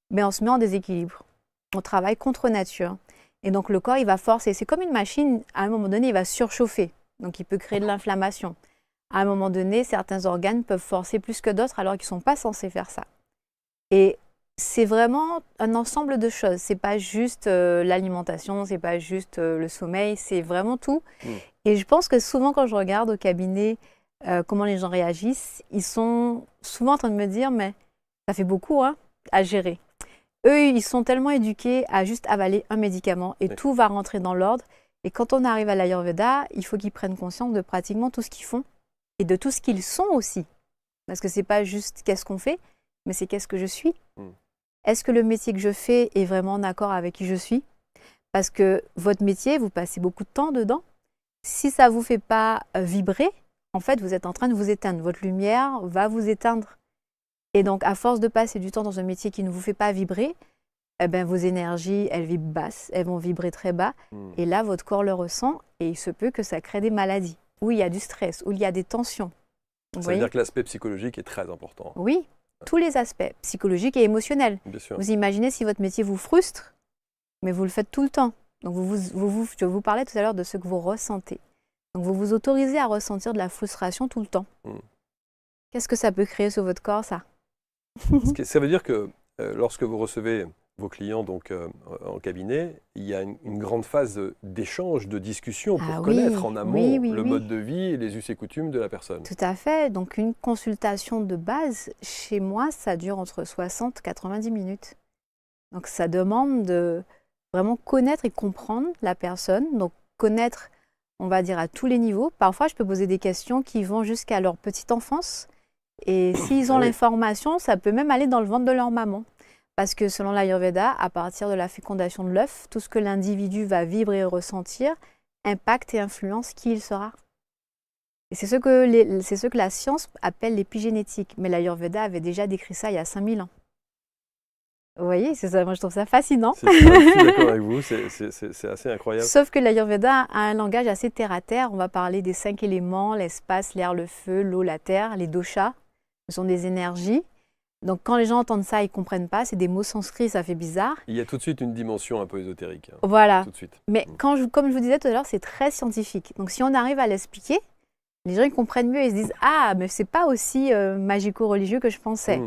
[SPEAKER 2] ben on se met en déséquilibre. On travaille contre nature. Et donc le corps, il va forcer. C'est comme une machine, à un moment donné, il va surchauffer. Donc il peut créer de l'inflammation. À un moment donné, certains organes peuvent forcer plus que d'autres alors qu'ils ne sont pas censés faire ça. Et c'est vraiment un ensemble de choses. C'est pas juste l'alimentation, c'est pas juste le sommeil, c'est vraiment tout. Et je pense que souvent quand je regarde au cabinet comment les gens réagissent, ils sont souvent en train de me dire mais ça fait beaucoup hein, à gérer. Eux, ils sont tellement éduqués à juste avaler un médicament et tout va rentrer dans l'ordre. Et quand on arrive à l'Ayurveda, il faut qu'ils prennent conscience de pratiquement tout ce qu'ils font et de tout ce qu'ils sont aussi. Parce que c'est pas juste qu'est-ce qu'on fait, mais c'est qu'est-ce que je suis. Est-ce que le métier que je fais est vraiment en accord avec qui je suis? Parce que votre métier, vous passez beaucoup de temps dedans. Si ça ne vous fait pas vibrer, en fait, vous êtes en train de vous éteindre. Votre lumière va vous éteindre. Et donc, à force de passer du temps dans un métier qui ne vous fait pas vibrer, eh ben, vos énergies, elles vibrent basses, elles vont vibrer très bas. Et là, votre corps le ressent et il se peut que ça crée des maladies, où il y a du stress, où il y a des tensions.
[SPEAKER 1] Ça veut dire que l'aspect psychologique est très important.
[SPEAKER 2] Oui. Tous les aspects, psychologiques et émotionnels.
[SPEAKER 1] Bien sûr.
[SPEAKER 2] Vous imaginez si votre métier vous frustre, mais vous le faites tout le temps. Donc je vous parlais tout à l'heure de ce que vous ressentez. Donc vous vous autorisez à ressentir de la frustration tout le temps. Qu'est-ce que ça peut créer sur votre corps, ça?
[SPEAKER 1] Ça veut dire que lorsque vous recevez vos clients donc, en cabinet, il y a une grande phase d'échange, de discussion pour connaître en amont le mode de vie et les us et coutumes de la personne.
[SPEAKER 2] Tout à fait. Donc une consultation de base, chez moi, ça dure entre 60 et 90 minutes. Donc ça demande de vraiment connaître et comprendre la personne. Donc connaître, on va dire, à tous les niveaux. Parfois, je peux poser des questions qui vont jusqu'à leur petite enfance. Et s'ils ont l'information, ça peut même aller dans le ventre de leur maman. Parce que selon l'Ayurveda, à partir de la fécondation de l'œuf, tout ce que l'individu va vivre et ressentir impacte et influence qui il sera. Et c'est ce que la science appelle l'épigénétique. Mais l'Ayurveda avait déjà décrit ça il y a 5000 ans. Vous voyez, c'est ça, moi je trouve ça fascinant.
[SPEAKER 1] Je suis d'accord avec vous, c'est assez incroyable.
[SPEAKER 2] Sauf que l'Ayurveda a un langage assez terre-à-terre. On va parler des 5 éléments, l'espace, l'air, le feu, l'eau, la terre, les doshas. Ce sont des énergies. Donc quand les gens entendent ça, ils ne comprennent pas. C'est des mots sanscrits, ça fait bizarre.
[SPEAKER 1] Il y a tout de suite une dimension un peu ésotérique.
[SPEAKER 2] Voilà.
[SPEAKER 1] Tout de suite.
[SPEAKER 2] Mais comme je vous disais tout à l'heure, c'est très scientifique. Donc si on arrive à l'expliquer, les gens ils comprennent mieux et se disent « Ah, mais c'est pas aussi magico-religieux que je pensais. »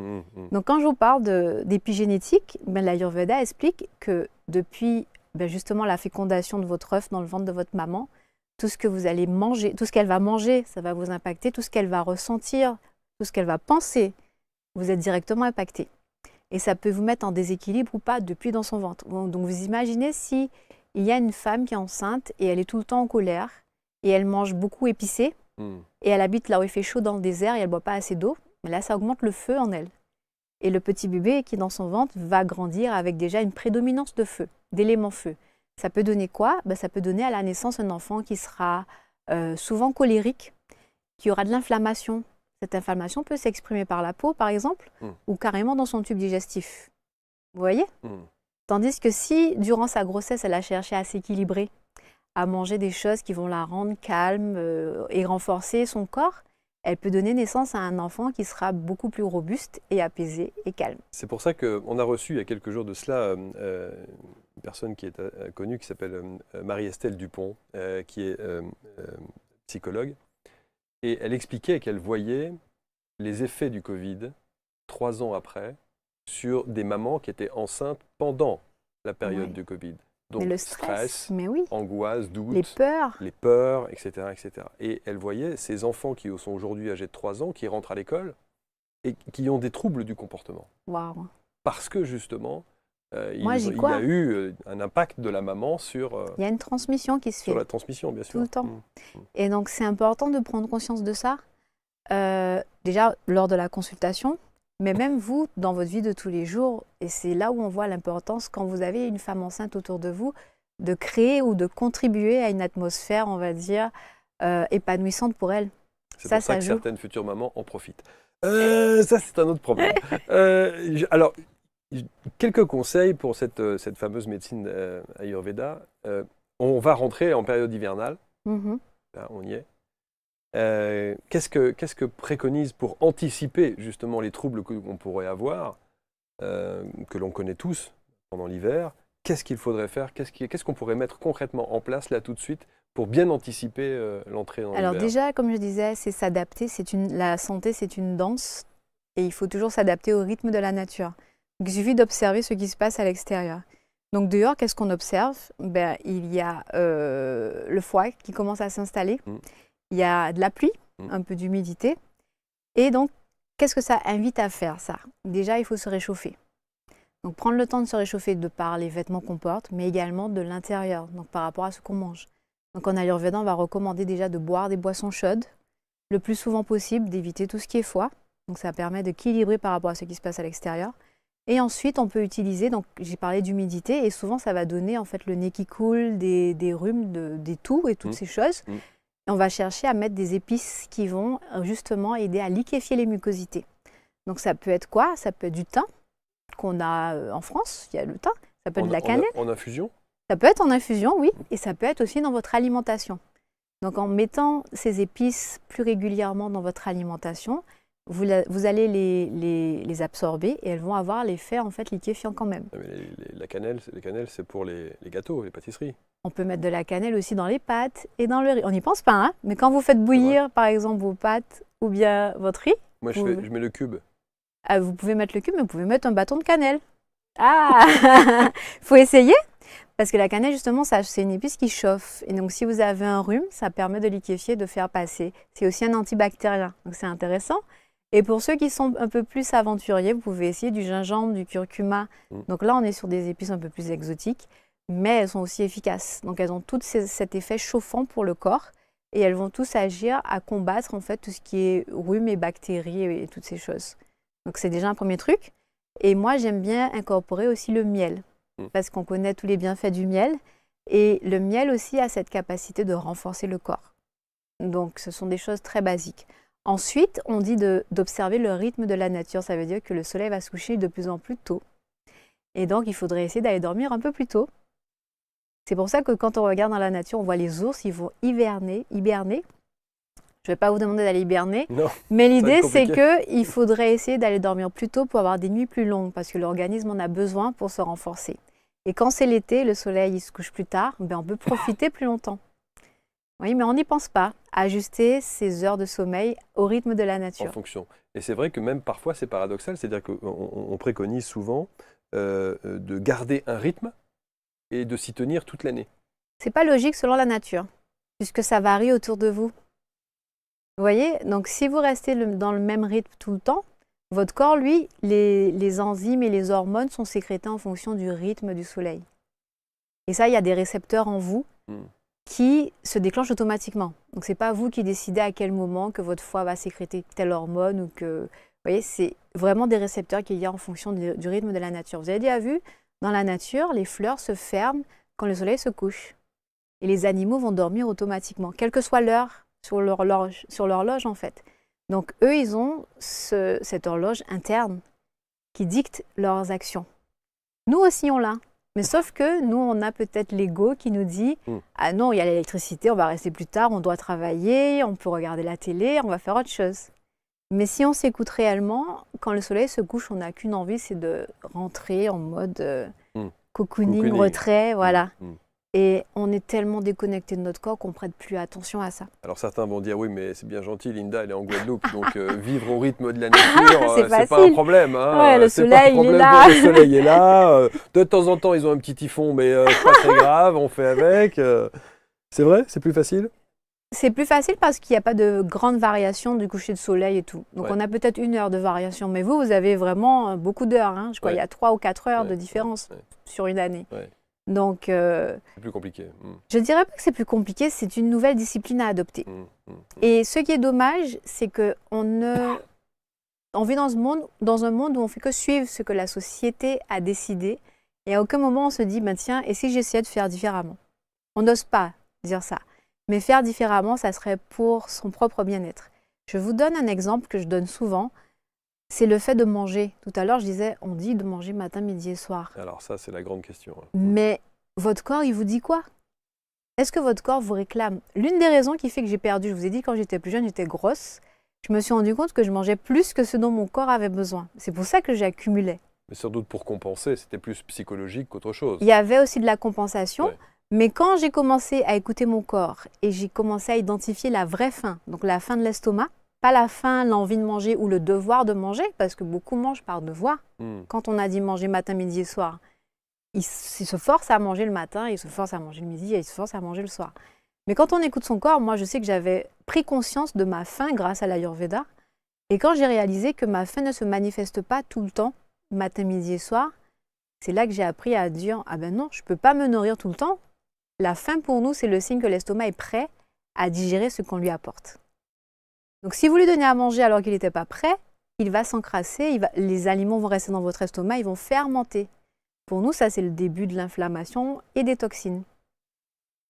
[SPEAKER 2] Donc quand je vous parle d'épigénétique, l'Ayurveda explique que depuis justement la fécondation de votre œuf dans le ventre de votre maman, tout ce que vous allez manger, tout ce qu'elle va manger, ça va vous impacter, tout ce qu'elle va ressentir, tout ce qu'elle va penser, vous êtes directement impacté. Et ça peut vous mettre en déséquilibre ou pas depuis dans son ventre. Donc vous imaginez si il y a une femme qui est enceinte et elle est tout le temps en colère et elle mange beaucoup épicé et elle habite là où il fait chaud dans le désert et elle ne boit pas assez d'eau, mais là ça augmente le feu en elle. Et le petit bébé qui est dans son ventre va grandir avec déjà une prédominance de feu, d'éléments feu. Ça peut donner quoi? Ça peut donner à la naissance un enfant qui sera souvent colérique, qui aura de l'inflammation. Cette inflammation peut s'exprimer par la peau, par exemple, ou carrément dans son tube digestif. Vous voyez? Tandis que si, durant sa grossesse, elle a cherché à s'équilibrer, à manger des choses qui vont la rendre calme et renforcer son corps, elle peut donner naissance à un enfant qui sera beaucoup plus robuste et apaisé et calme.
[SPEAKER 1] C'est pour ça qu'on a reçu il y a quelques jours de cela une personne qui est connue qui s'appelle Marie-Estelle Dupont, qui est psychologue. Et elle expliquait qu'elle voyait les effets du Covid 3 ans après sur des mamans qui étaient enceintes pendant la période du Covid. Donc
[SPEAKER 2] mais le stress, mais oui.
[SPEAKER 1] Angoisse, doute,
[SPEAKER 2] les peurs,
[SPEAKER 1] etc., etc. Et elle voyait ces enfants qui sont aujourd'hui âgés de 3 ans, qui rentrent à l'école et qui ont des troubles du comportement.
[SPEAKER 2] Wow.
[SPEAKER 1] Parce que justement, il y a eu un impact de la maman sur...
[SPEAKER 2] il y a une transmission qui se fait.
[SPEAKER 1] Sur la transmission, bien sûr.
[SPEAKER 2] Tout le temps. Et donc, c'est important de prendre conscience de ça, déjà lors de la consultation, mais même vous, dans votre vie de tous les jours, et c'est là où on voit l'importance, quand vous avez une femme enceinte autour de vous, de créer ou de contribuer à une atmosphère, on va dire, épanouissante pour elle.
[SPEAKER 1] C'est pour ça que certaines futures mamans en profitent. Ça, c'est un autre problème. Alors, quelques conseils pour cette fameuse médecine Ayurveda. On va rentrer en période hivernale. Là, on y est. Qu'est-ce que préconise pour anticiper justement les troubles qu'on pourrait avoir, que l'on connaît tous pendant l'hiver? Qu'est-ce qu'il faudrait faire? Qu'est-ce qu'on pourrait mettre concrètement en place là tout de suite pour bien anticiper l'entrée dans l'hiver?
[SPEAKER 2] Alors déjà, comme je disais, c'est s'adapter. La santé, c'est une danse et il faut toujours s'adapter au rythme de la nature. Donc, il suffit d'observer ce qui se passe à l'extérieur. Donc dehors, qu'est-ce qu'on observe? Il y a le foie qui commence à s'installer. Il y a de la pluie, un peu d'humidité. Et donc, qu'est-ce que ça invite à faire, ça? Déjà, il faut se réchauffer. Donc, prendre le temps de se réchauffer de par les vêtements qu'on porte, mais également de l'intérieur, donc par rapport à ce qu'on mange. Donc, en Ayurveda, on va recommander déjà de boire des boissons chaudes, le plus souvent possible, d'éviter tout ce qui est froid. Donc, ça permet d'équilibrer par rapport à ce qui se passe à l'extérieur. Et ensuite, on peut utiliser, donc j'ai parlé d'humidité, et souvent, ça va donner en fait le nez qui coule, des rhumes, des toux et toutes ces choses. Et on va chercher à mettre des épices qui vont justement aider à liquéfier les mucosités. Donc ça peut être quoi? Ça peut être du thym qu'on a en France, il y a le thym. Ça peut être de la cannelle.
[SPEAKER 1] En infusion? Ça
[SPEAKER 2] peut être en infusion, oui. Et ça peut être aussi dans votre alimentation. Donc en mettant ces épices plus régulièrement dans votre alimentation, vous allez les absorber et elles vont avoir l'effet en fait liquéfiant quand même.
[SPEAKER 1] La cannelle, c'est pour les gâteaux, les pâtisseries.
[SPEAKER 2] On peut mettre de la cannelle aussi dans les pâtes et dans le riz. On n'y pense pas, hein, mais quand vous faites bouillir, par exemple, vos pâtes ou bien votre riz...
[SPEAKER 1] Moi, je mets le cube.
[SPEAKER 2] Vous pouvez mettre le cube, mais vous pouvez mettre un bâton de cannelle. Ah, faut essayer, parce que la cannelle, justement, c'est une épice qui chauffe. Et donc, si vous avez un rhume, ça permet de liquéfier, de faire passer. C'est aussi un antibactérien, donc c'est intéressant. Et pour ceux qui sont un peu plus aventuriers, vous pouvez essayer du gingembre, du curcuma. Donc là, on est sur des épices un peu plus exotiques, mais elles sont aussi efficaces. Donc elles ont toutes cet effet chauffant pour le corps et elles vont tous agir à combattre en fait tout ce qui est rhume et bactéries et toutes ces choses. Donc c'est déjà un premier truc. Et moi, j'aime bien incorporer aussi le miel parce qu'on connaît tous les bienfaits du miel et le miel aussi a cette capacité de renforcer le corps. Donc ce sont des choses très basiques. Ensuite, on dit d'observer le rythme de la nature. Ça veut dire que le soleil va se coucher de plus en plus tôt. Et donc, il faudrait essayer d'aller dormir un peu plus tôt. C'est pour ça que quand on regarde dans la nature, on voit les ours, ils vont hiberner. Je ne vais pas vous demander d'aller hiberner,
[SPEAKER 1] non,
[SPEAKER 2] mais l'idée, c'est qu'il faudrait essayer d'aller dormir plus tôt pour avoir des nuits plus longues, parce que l'organisme en a besoin pour se renforcer. Et quand c'est l'été, le soleil il se couche plus tard, on peut profiter plus longtemps. Oui, mais on n'y pense pas. Ajuster ses heures de sommeil au rythme de la nature.
[SPEAKER 1] En fonction. Et c'est vrai que même parfois, c'est paradoxal, c'est-à-dire qu'on préconise souvent de garder un rythme et de s'y tenir toute l'année.
[SPEAKER 2] C'est pas logique selon la nature, puisque ça varie autour de vous. Vous voyez, donc si vous restez dans le même rythme tout le temps, votre corps, lui, les enzymes et les hormones sont sécrétées en fonction du rythme du soleil. Et ça, il y a des récepteurs en vous qui se déclenchent automatiquement. Donc, ce n'est pas vous qui décidez à quel moment que votre foie va sécréter telle hormone ou que... Vous voyez, c'est vraiment des récepteurs qu'il y a en fonction du rythme de la nature. Vous avez déjà vu, dans la nature, les fleurs se ferment quand le soleil se couche. Et les animaux vont dormir automatiquement, quelle que soit l'heure sur l'horloge en fait. Donc, eux, ils ont cette horloge interne qui dicte leurs actions. Nous aussi, on l'a. Mais sauf que nous, on a peut-être l'ego qui nous dit « Ah non, il y a l'électricité, on va rester plus tard, on doit travailler, on peut regarder la télé, on va faire autre chose. » Mais si on s'écoute réellement, quand le soleil se couche, on n'a qu'une envie, c'est de rentrer en mode cocooning, retrait, voilà. Et on est tellement déconnecté de notre corps qu'on ne prête plus attention à ça.
[SPEAKER 1] Alors certains vont dire, oui, mais c'est bien gentil, Linda, elle est en Guadeloupe, donc vivre au rythme de la nature, c'est pas un problème. Hein,
[SPEAKER 2] ouais, le soleil, il est là.
[SPEAKER 1] Le soleil est là. De temps en temps, ils ont un petit typhon, mais c'est pas très grave, on fait avec. C'est vrai, c'est plus facile?
[SPEAKER 2] C'est plus facile parce qu'il n'y a pas de grande variation du coucher de soleil et tout. Donc on a peut-être 1 heure de variation, mais vous avez vraiment beaucoup d'heures. Hein. Je crois qu'il y a 3 ou 4 heures de différence sur une année. Donc,
[SPEAKER 1] c'est plus compliqué.
[SPEAKER 2] Je dirais pas que c'est plus compliqué, c'est une nouvelle discipline à adopter. Et ce qui est dommage, c'est qu'on vit dans un monde où on fait que suivre ce que la société a décidé. Et à aucun moment on se dit, ben tiens, et si j'essayais de faire différemment? On n'ose pas dire ça. Mais faire différemment, ça serait pour son propre bien-être. Je vous donne un exemple que je donne souvent. C'est le fait de manger. Tout à l'heure, je disais, on dit de manger matin, midi et soir.
[SPEAKER 1] Alors ça, c'est la grande question.
[SPEAKER 2] Mais votre corps, il vous dit quoi? Est-ce que votre corps vous réclame? L'une des raisons qui fait que j'ai perdu, je vous ai dit, quand j'étais plus jeune, j'étais grosse. Je me suis rendu compte que je mangeais plus que ce dont mon corps avait besoin. C'est pour ça que j'accumulais.
[SPEAKER 1] Mais sans doute pour compenser, c'était plus psychologique qu'autre chose.
[SPEAKER 2] Il y avait aussi de la compensation. Mais quand j'ai commencé à écouter mon corps et j'ai commencé à identifier la vraie faim, donc la faim de l'estomac, pas la faim, l'envie de manger ou le devoir de manger, parce que beaucoup mangent par devoir. Quand on a dit manger matin, midi et soir, ils se forcent à manger le matin, ils se forcent à manger le midi et ils se forcent à manger le soir. Mais quand on écoute son corps, moi je sais que j'avais pris conscience de ma faim grâce à l'Ayurveda. Et quand j'ai réalisé que ma faim ne se manifeste pas tout le temps, matin, midi et soir, c'est là que j'ai appris à dire « Ah ben non, je ne peux pas me nourrir tout le temps. » La faim pour nous, c'est le signe que l'estomac est prêt à digérer ce qu'on lui apporte. Donc si vous lui donnez à manger alors qu'il n'était pas prêt, il va s'encrasser, les aliments vont rester dans votre estomac, ils vont fermenter. Pour nous, ça c'est le début de l'inflammation et des toxines.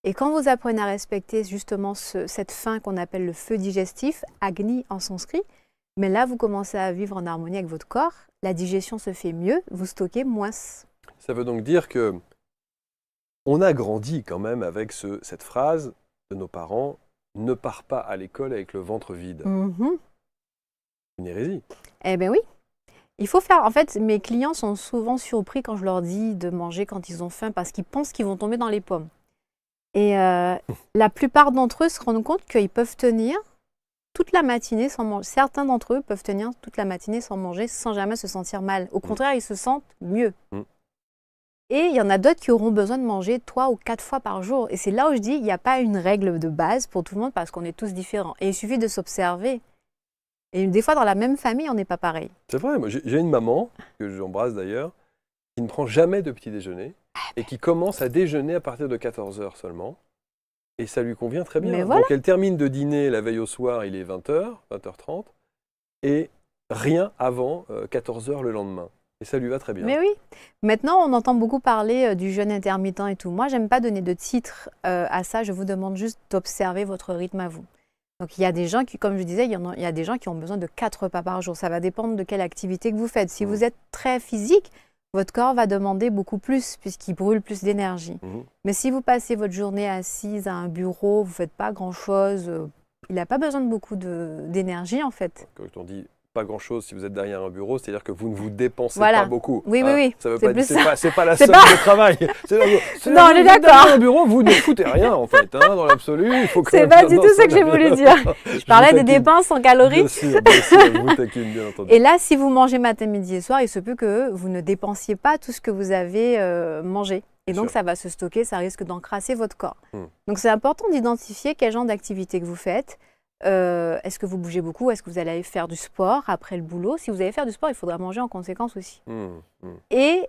[SPEAKER 2] Et quand vous apprenez à respecter justement cette faim qu'on appelle le feu digestif, Agni en sanskrit, mais là vous commencez à vivre en harmonie avec votre corps, la digestion se fait mieux, vous stockez moins.
[SPEAKER 1] Ça veut donc dire que on a grandi quand même avec cette phrase de nos parents, ne pars pas à l'école avec le ventre vide. Une hérésie.
[SPEAKER 2] Eh bien oui. Il faut faire. En fait, mes clients sont souvent surpris quand je leur dis de manger quand ils ont faim parce qu'ils pensent qu'ils vont tomber dans les pommes. Et la plupart d'entre eux se rendent compte qu'ils peuvent tenir toute la matinée sans manger. Certains d'entre eux peuvent tenir toute la matinée sans manger sans jamais se sentir mal. Au contraire, ils se sentent mieux. Et il y en a d'autres qui auront besoin de manger 3 ou 4 fois par jour. Et c'est là où je dis, il n'y a pas une règle de base pour tout le monde parce qu'on est tous différents. Et il suffit de s'observer. Et des fois, dans la même famille, on n'est pas pareil.
[SPEAKER 1] C'est vrai, moi j'ai une maman, que j'embrasse d'ailleurs, qui ne prend jamais de petit déjeuner et qui commence à déjeuner à partir de 14h seulement. Et ça lui convient très bien.
[SPEAKER 2] Mais voilà.
[SPEAKER 1] Donc elle termine de dîner la veille au soir, il est 20h, 20h30, et rien avant 14h le lendemain. Et ça lui va très bien.
[SPEAKER 2] Mais oui. Maintenant, on entend beaucoup parler du jeûne intermittent et tout. Moi, j'aime pas donner de titre à ça. Je vous demande juste d'observer votre rythme à vous. Donc, il y a des gens qui, comme je disais, il y a des gens qui ont besoin de 4 repas par jour. Ça va dépendre de quelle activité que vous faites. Si vous êtes très physique, votre corps va demander beaucoup plus puisqu'il brûle plus d'énergie. Mais si vous passez votre journée assise à un bureau, vous ne faites pas grand-chose, il n'a pas besoin de beaucoup d'énergie en fait.
[SPEAKER 1] Quand on dit pas grand-chose si vous êtes derrière un bureau, c'est-à-dire que vous ne vous dépensez pas beaucoup.
[SPEAKER 2] Oui, oui.
[SPEAKER 1] Ça veut pas dire, c'est pas la somme de travail.
[SPEAKER 2] Non, on est d'accord.
[SPEAKER 1] Derrière un bureau, vous ne foutez rien en fait, dans l'absolu.
[SPEAKER 2] C'est pas du tout ce que j'ai voulu dire. Je parlais des dépenses en calories.
[SPEAKER 1] Bien sûr, je vous taquine, bien entendu.
[SPEAKER 2] Et là, si vous mangez matin, midi et soir, il se peut que vous ne dépensiez pas tout ce que vous avez mangé. Et donc, ça va se stocker, ça risque d'encrasser votre corps. Donc, c'est important d'identifier quel genre d'activité que vous faites. Est-ce que vous bougez beaucoup? Est-ce que vous allez faire du sport après le boulot? Si vous allez faire du sport, il faudra manger en conséquence aussi. Et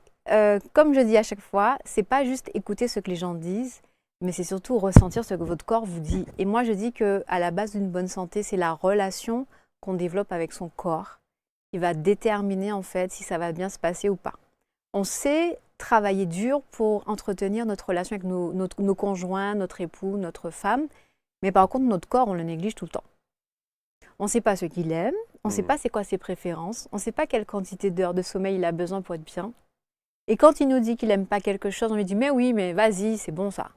[SPEAKER 2] comme je dis à chaque fois, c'est pas juste écouter ce que les gens disent, mais c'est surtout ressentir ce que votre corps vous dit. Et moi, je dis qu'à la base d'une bonne santé, c'est la relation qu'on développe avec son corps qui va déterminer en fait si ça va bien se passer ou pas. On sait travailler dur pour entretenir notre relation avec nos conjoints, notre époux, notre femme. Mais par contre, notre corps, on le néglige tout le temps. On ne sait pas ce qu'il aime, on ne sait pas c'est quoi ses préférences, on ne sait pas quelle quantité d'heures de sommeil il a besoin pour être bien. Et quand il nous dit qu'il n'aime pas quelque chose, on lui dit « mais oui, mais vas-y, c'est bon ça ».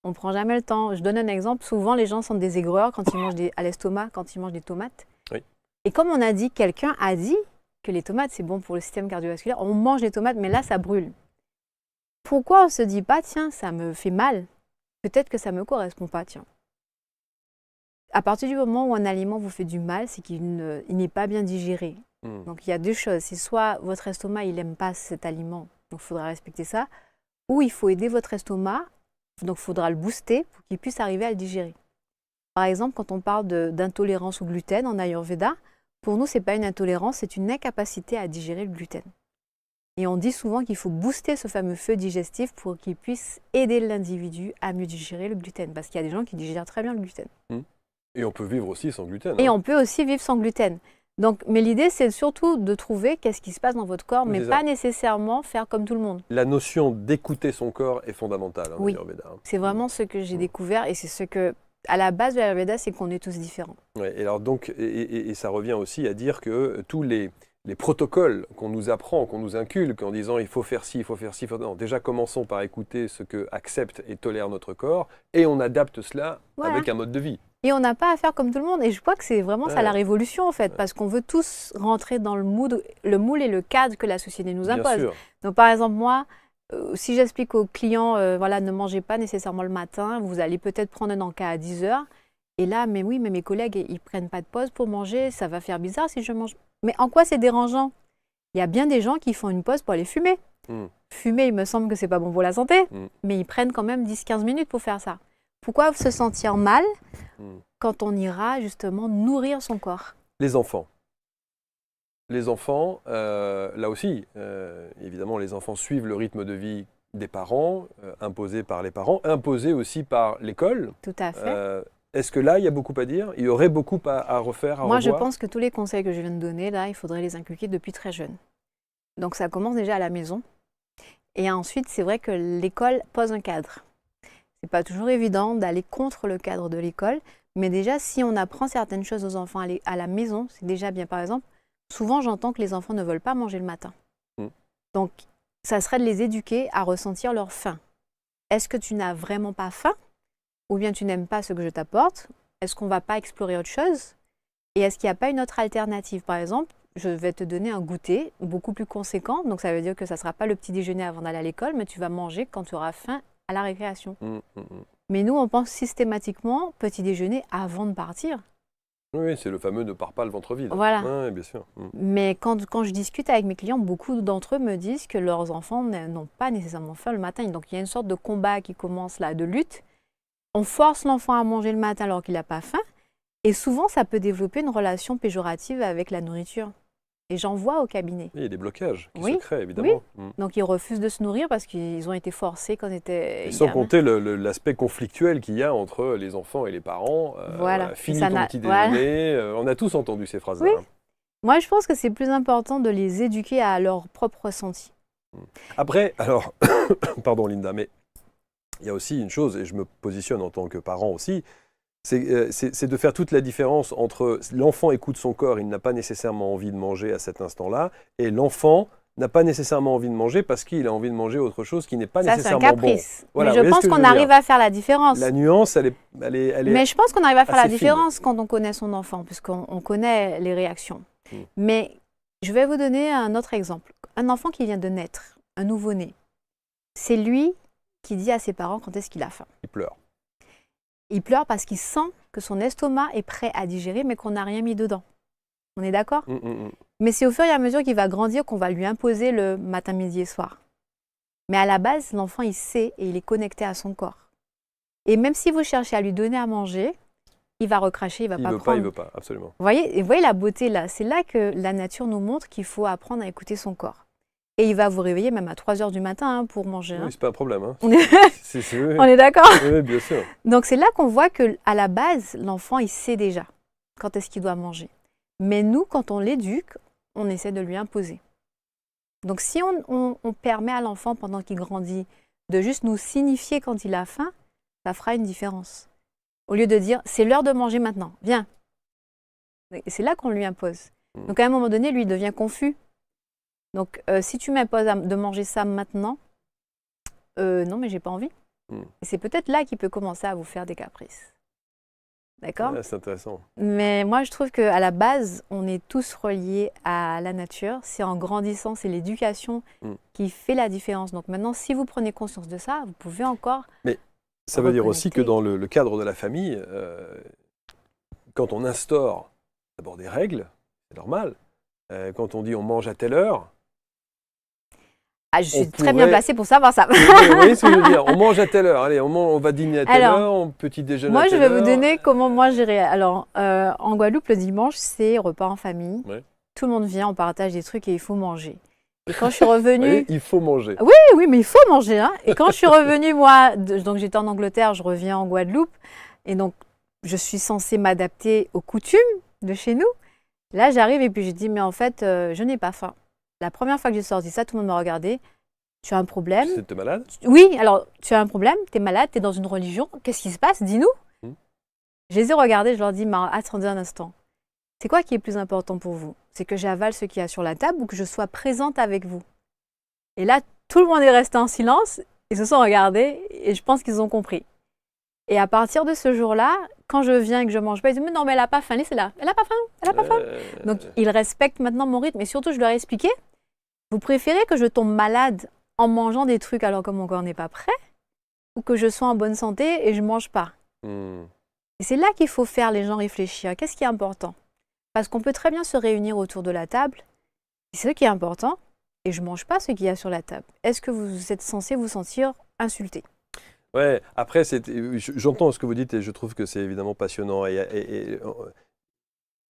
[SPEAKER 2] On ne prend jamais le temps. Je donne un exemple. Souvent, les gens sentent des aigreurs quand ils mangent à l'estomac, quand ils mangent des tomates.
[SPEAKER 1] Oui.
[SPEAKER 2] Et comme on a dit, quelqu'un a dit que les tomates, c'est bon pour le système cardiovasculaire, on mange les tomates, mais là, ça brûle. Pourquoi on ne se dit pas, tiens, ça me fait mal, peut-être que ça ne me correspond pas, tiens. À partir du moment où un aliment vous fait du mal, c'est qu'il n'est pas bien digéré. Donc il y a deux choses. C'est soit votre estomac, il n'aime pas cet aliment, donc il faudra respecter ça, ou il faut aider votre estomac, donc il faudra le booster pour qu'il puisse arriver à le digérer. Par exemple, quand on parle d'intolérance au gluten en Ayurveda, pour nous, ce n'est pas une intolérance, c'est une incapacité à digérer le gluten. Et on dit souvent qu'il faut booster ce fameux feu digestif pour qu'il puisse aider l'individu à mieux digérer le gluten. Parce qu'il y a des gens qui digèrent très bien le gluten.
[SPEAKER 1] Et on peut vivre aussi sans gluten.
[SPEAKER 2] Et on peut aussi vivre sans gluten. Donc, mais l'idée, c'est surtout de trouver qu'est-ce qui se passe dans votre corps, mais pas nécessairement faire comme tout le monde.
[SPEAKER 1] La notion d'écouter son corps est fondamentale en
[SPEAKER 2] oui,
[SPEAKER 1] Ayurveda.
[SPEAKER 2] C'est vraiment ce que j'ai découvert et c'est ce que, à la base de l'Ayurveda, c'est qu'on est tous différents.
[SPEAKER 1] Ouais, et alors donc, et ça revient aussi à dire que tous les protocoles qu'on nous apprend, qu'on nous inculque en disant il faut faire ci, il faut faire ci, non, déjà commençons par écouter ce que accepte et tolère notre corps et on adapte cela avec un mode de vie.
[SPEAKER 2] Et on n'a pas à faire comme tout le monde. Et je crois que c'est vraiment ça la révolution en fait, parce qu'on veut tous rentrer dans le moule et le cadre que la société nous impose.
[SPEAKER 1] Bien sûr.
[SPEAKER 2] Donc par exemple moi, si j'explique aux clients, voilà, ne mangez pas nécessairement le matin, vous allez peut-être prendre un encas à 10 heures. Et là, mais oui, mais mes collègues, ils prennent pas de pause pour manger, ça va faire bizarre si je mange. Mais en quoi c'est dérangeant? Il y a bien des gens qui font une pause pour aller fumer. Fumer, il me semble que c'est pas bon pour la santé, mais ils prennent quand même 10-15 minutes pour faire ça. Pourquoi se sentir mal quand on ira justement nourrir son corps?
[SPEAKER 1] Les enfants. Les enfants, là aussi, évidemment, les enfants suivent le rythme de vie des parents, imposé par les parents, imposé aussi par l'école.
[SPEAKER 2] Tout à fait.
[SPEAKER 1] Est-ce que là, il y a beaucoup à dire? Il y aurait beaucoup à refaire, à revoir?
[SPEAKER 2] Moi, je pense que tous les conseils que je viens de donner, là, il faudrait les inculquer depuis très jeune. Donc, ça commence déjà à la maison. Et ensuite, c'est vrai que l'école pose un cadre. C'est pas toujours évident d'aller contre le cadre de l'école, mais déjà, si on apprend certaines choses aux enfants à la maison, c'est déjà bien. Par exemple, souvent, j'entends que les enfants ne veulent pas manger le matin. Donc, ça serait de les éduquer à ressentir leur faim. Est-ce que tu n'as vraiment pas faim? Ou bien tu n'aimes pas ce que je t'apporte? Est-ce qu'on ne va pas explorer autre chose? Et est-ce qu'il n'y a pas une autre alternative? Par exemple, je vais te donner un goûter beaucoup plus conséquent. Donc, ça veut dire que ça ne sera pas le petit déjeuner avant d'aller à l'école, mais tu vas manger quand tu auras faim à la récréation. Mais nous, on pense systématiquement petit déjeuner avant de partir.
[SPEAKER 1] Oui, c'est le fameux ne pars pas le ventre vide.
[SPEAKER 2] Voilà.
[SPEAKER 1] Oui, bien sûr.
[SPEAKER 2] Mais quand je discute avec mes clients, beaucoup d'entre eux me disent que leurs enfants n'ont pas nécessairement faim le matin. Donc, il y a une sorte de combat qui commence là, de lutte. On force l'enfant à manger le matin alors qu'il n'a pas faim. Et souvent, ça peut développer une relation péjorative avec la nourriture. Et j'en vois au cabinet.
[SPEAKER 1] Il y a des blocages qui se créent, évidemment.
[SPEAKER 2] Oui. Donc, ils refusent de se nourrir parce qu'ils ont été forcés quand ils étaient...
[SPEAKER 1] Et sans compter l'aspect conflictuel qu'il y a entre les enfants et les parents.
[SPEAKER 2] Voilà.
[SPEAKER 1] Fini ton petit déjeuner. On a tous entendu ces phrases-là.
[SPEAKER 2] Oui. Moi, je pense que c'est plus important de les éduquer à leur propre ressenti.
[SPEAKER 1] Après, alors, pardon Linda, mais il y a aussi une chose, et je me positionne en tant que parent aussi, c'est de faire toute la différence entre l'enfant écoute son corps, il n'a pas nécessairement envie de manger à cet instant-là, et l'enfant n'a pas nécessairement envie de manger parce qu'il a envie de manger autre chose qui n'est pas nécessairement bon.
[SPEAKER 2] Ça, c'est un caprice.
[SPEAKER 1] Bon. Voilà,
[SPEAKER 2] mais je pense qu'on arrive à faire la différence.
[SPEAKER 1] La nuance, elle est
[SPEAKER 2] mais je pense qu'on arrive à faire la différence
[SPEAKER 1] fine.
[SPEAKER 2] quand on connaît son enfant, puisqu'on connaît les réactions. Mais je vais vous donner un autre exemple. Un enfant qui vient de naître, un nouveau-né, c'est lui qui dit à ses parents quand est-ce qu'il a faim.
[SPEAKER 1] Il pleure.
[SPEAKER 2] Il pleure parce qu'il sent que son estomac est prêt à digérer, mais qu'on n'a rien mis dedans. On est d'accord? Mais c'est au fur et à mesure qu'il va grandir qu'on va lui imposer le matin, midi et soir. Mais à la base, l'enfant, il sait et il est connecté à son corps. Et même si vous cherchez à lui donner à manger, il va recracher, il ne va pas prendre.
[SPEAKER 1] Il veut pas, absolument.
[SPEAKER 2] Vous voyez la beauté là? C'est là que la nature nous montre qu'il faut apprendre à écouter son corps. Et il va vous réveiller même à 3 heures du matin pour manger.
[SPEAKER 1] Oui, c'est pas un problème. Hein.
[SPEAKER 2] On est d'accord?
[SPEAKER 1] Oui, bien sûr.
[SPEAKER 2] Donc c'est là qu'on voit qu'à la base, l'enfant, il sait déjà quand est-ce qu'il doit manger. Mais nous, quand on l'éduque, on essaie de lui imposer. Donc si on permet à l'enfant, pendant qu'il grandit, de juste nous signifier quand il a faim, ça fera une différence. Au lieu de dire, c'est l'heure de manger maintenant, viens. Et c'est là qu'on lui impose. Donc à un moment donné, lui, il devient confus. Donc, si tu m'imposes de manger ça maintenant, non, mais j'ai pas envie. Et c'est peut-être là qu'il peut commencer à vous faire des caprices. D'accord?
[SPEAKER 1] Ouais, c'est intéressant.
[SPEAKER 2] Mais moi, je trouve qu'à la base, on est tous reliés à la nature. C'est en grandissant, c'est l'éducation qui fait la différence. Donc maintenant, si vous prenez conscience de ça, vous pouvez encore...
[SPEAKER 1] Mais ça veut dire aussi que dans le cadre de la famille, quand on instaure d'abord des règles, c'est normal. Quand on dit on mange à telle heure...
[SPEAKER 2] Ah, je suis très bien placée pour savoir ça.
[SPEAKER 1] Vous voyez ce que je veux dire? On mange à telle heure. Allez, on va dîner à telle heure, on petit déjeuner à telle heure.
[SPEAKER 2] Moi, je vais vous donner comment moi gérer. Alors, en Guadeloupe, le dimanche, c'est repas en famille. Ouais. Tout le monde vient, on partage des trucs et il faut manger. Et quand je suis revenue...
[SPEAKER 1] Oui, il faut manger.
[SPEAKER 2] Oui, mais il faut manger. Hein. Et quand je suis revenue, moi, donc j'étais en Angleterre, je reviens en Guadeloupe. Et donc, je suis censée m'adapter aux coutumes de chez nous. Là, j'arrive et puis je dis, mais en fait, je n'ai pas faim. La première fois que j'ai sorti ça, tout le monde m'a regardé. Tu as un problème.
[SPEAKER 1] Tu es malade?
[SPEAKER 2] Oui, alors tu as un problème, tu es malade, tu es dans une religion. Qu'est-ce qui se passe? Dis-nous. Je les ai regardés, je leur dis, mais attendez un instant. C'est quoi qui est plus important pour vous? C'est que j'avale ce qu'il y a sur la table ou que je sois présente avec vous? Et là, tout le monde est resté en silence. Ils se sont regardés et je pense qu'ils ont compris. Et à partir de ce jour-là, quand je viens et que je mange pas, ils disent, mais non, mais elle n'a pas faim, laissez-la. Elle n'a pas faim, elle n'a pas faim. Donc, ils respectent maintenant mon rythme. Et surtout, je leur ai expliqué, vous préférez que je tombe malade en mangeant des trucs alors que mon corps n'est pas prêt, ou que je sois en bonne santé et je ne mange pas. Et c'est là qu'il faut faire les gens réfléchir. Qu'est-ce qui est important? Parce qu'on peut très bien se réunir autour de la table, et c'est ce qui est important, et je ne mange pas ce qu'il y a sur la table. Est-ce que vous êtes censé vous sentir insulté?
[SPEAKER 1] Ouais, après, j'entends ce que vous dites et je trouve que c'est évidemment passionnant.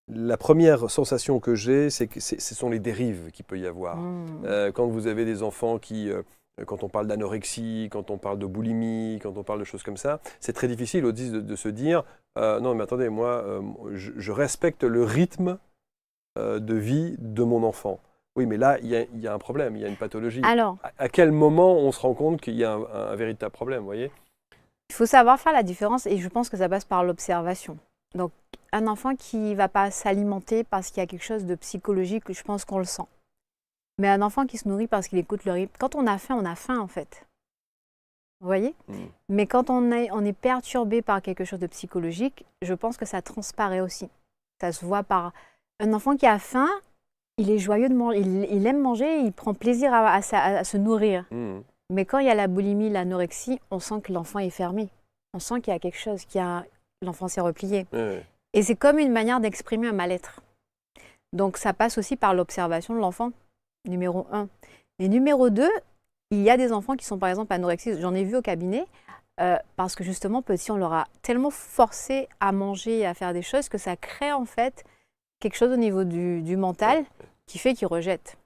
[SPEAKER 1] La première sensation que j'ai, c'est que ce sont les dérives qu'il peut y avoir. Quand vous avez des enfants qui, quand on parle d'anorexie, quand on parle de boulimie, quand on parle de choses comme ça, c'est très difficile de se dire non mais attendez, moi je respecte le rythme de vie de mon enfant. Oui, mais là, il y a un problème, il y a une pathologie.
[SPEAKER 2] Alors,
[SPEAKER 1] à quel moment on se rend compte qu'il y a un véritable problème, vous voyez?
[SPEAKER 2] Il faut savoir faire la différence et je pense que ça passe par l'observation. Donc, un enfant qui ne va pas s'alimenter parce qu'il y a quelque chose de psychologique, je pense qu'on le sent. Mais un enfant qui se nourrit parce qu'il écoute le rythme, quand on a faim en fait. Vous voyez? Mais quand on est perturbé par quelque chose de psychologique, je pense que ça transparaît aussi. Ça se voit par un enfant qui a faim, il est joyeux de manger, il aime manger, il prend plaisir à se nourrir. Mais quand il y a la boulimie, l'anorexie, on sent que l'enfant est fermé. On sent qu'il y a quelque chose, l'enfant s'est replié. Et c'est comme une manière d'exprimer un mal-être. Donc ça passe aussi par l'observation de l'enfant, numéro 1. Et numéro 2, il y a des enfants qui sont par exemple anorexiques. J'en ai vu au cabinet, parce que justement, petit, on leur a tellement forcé à manger et à faire des choses que ça crée en fait quelque chose au niveau du mental qui fait qu'ils rejettent.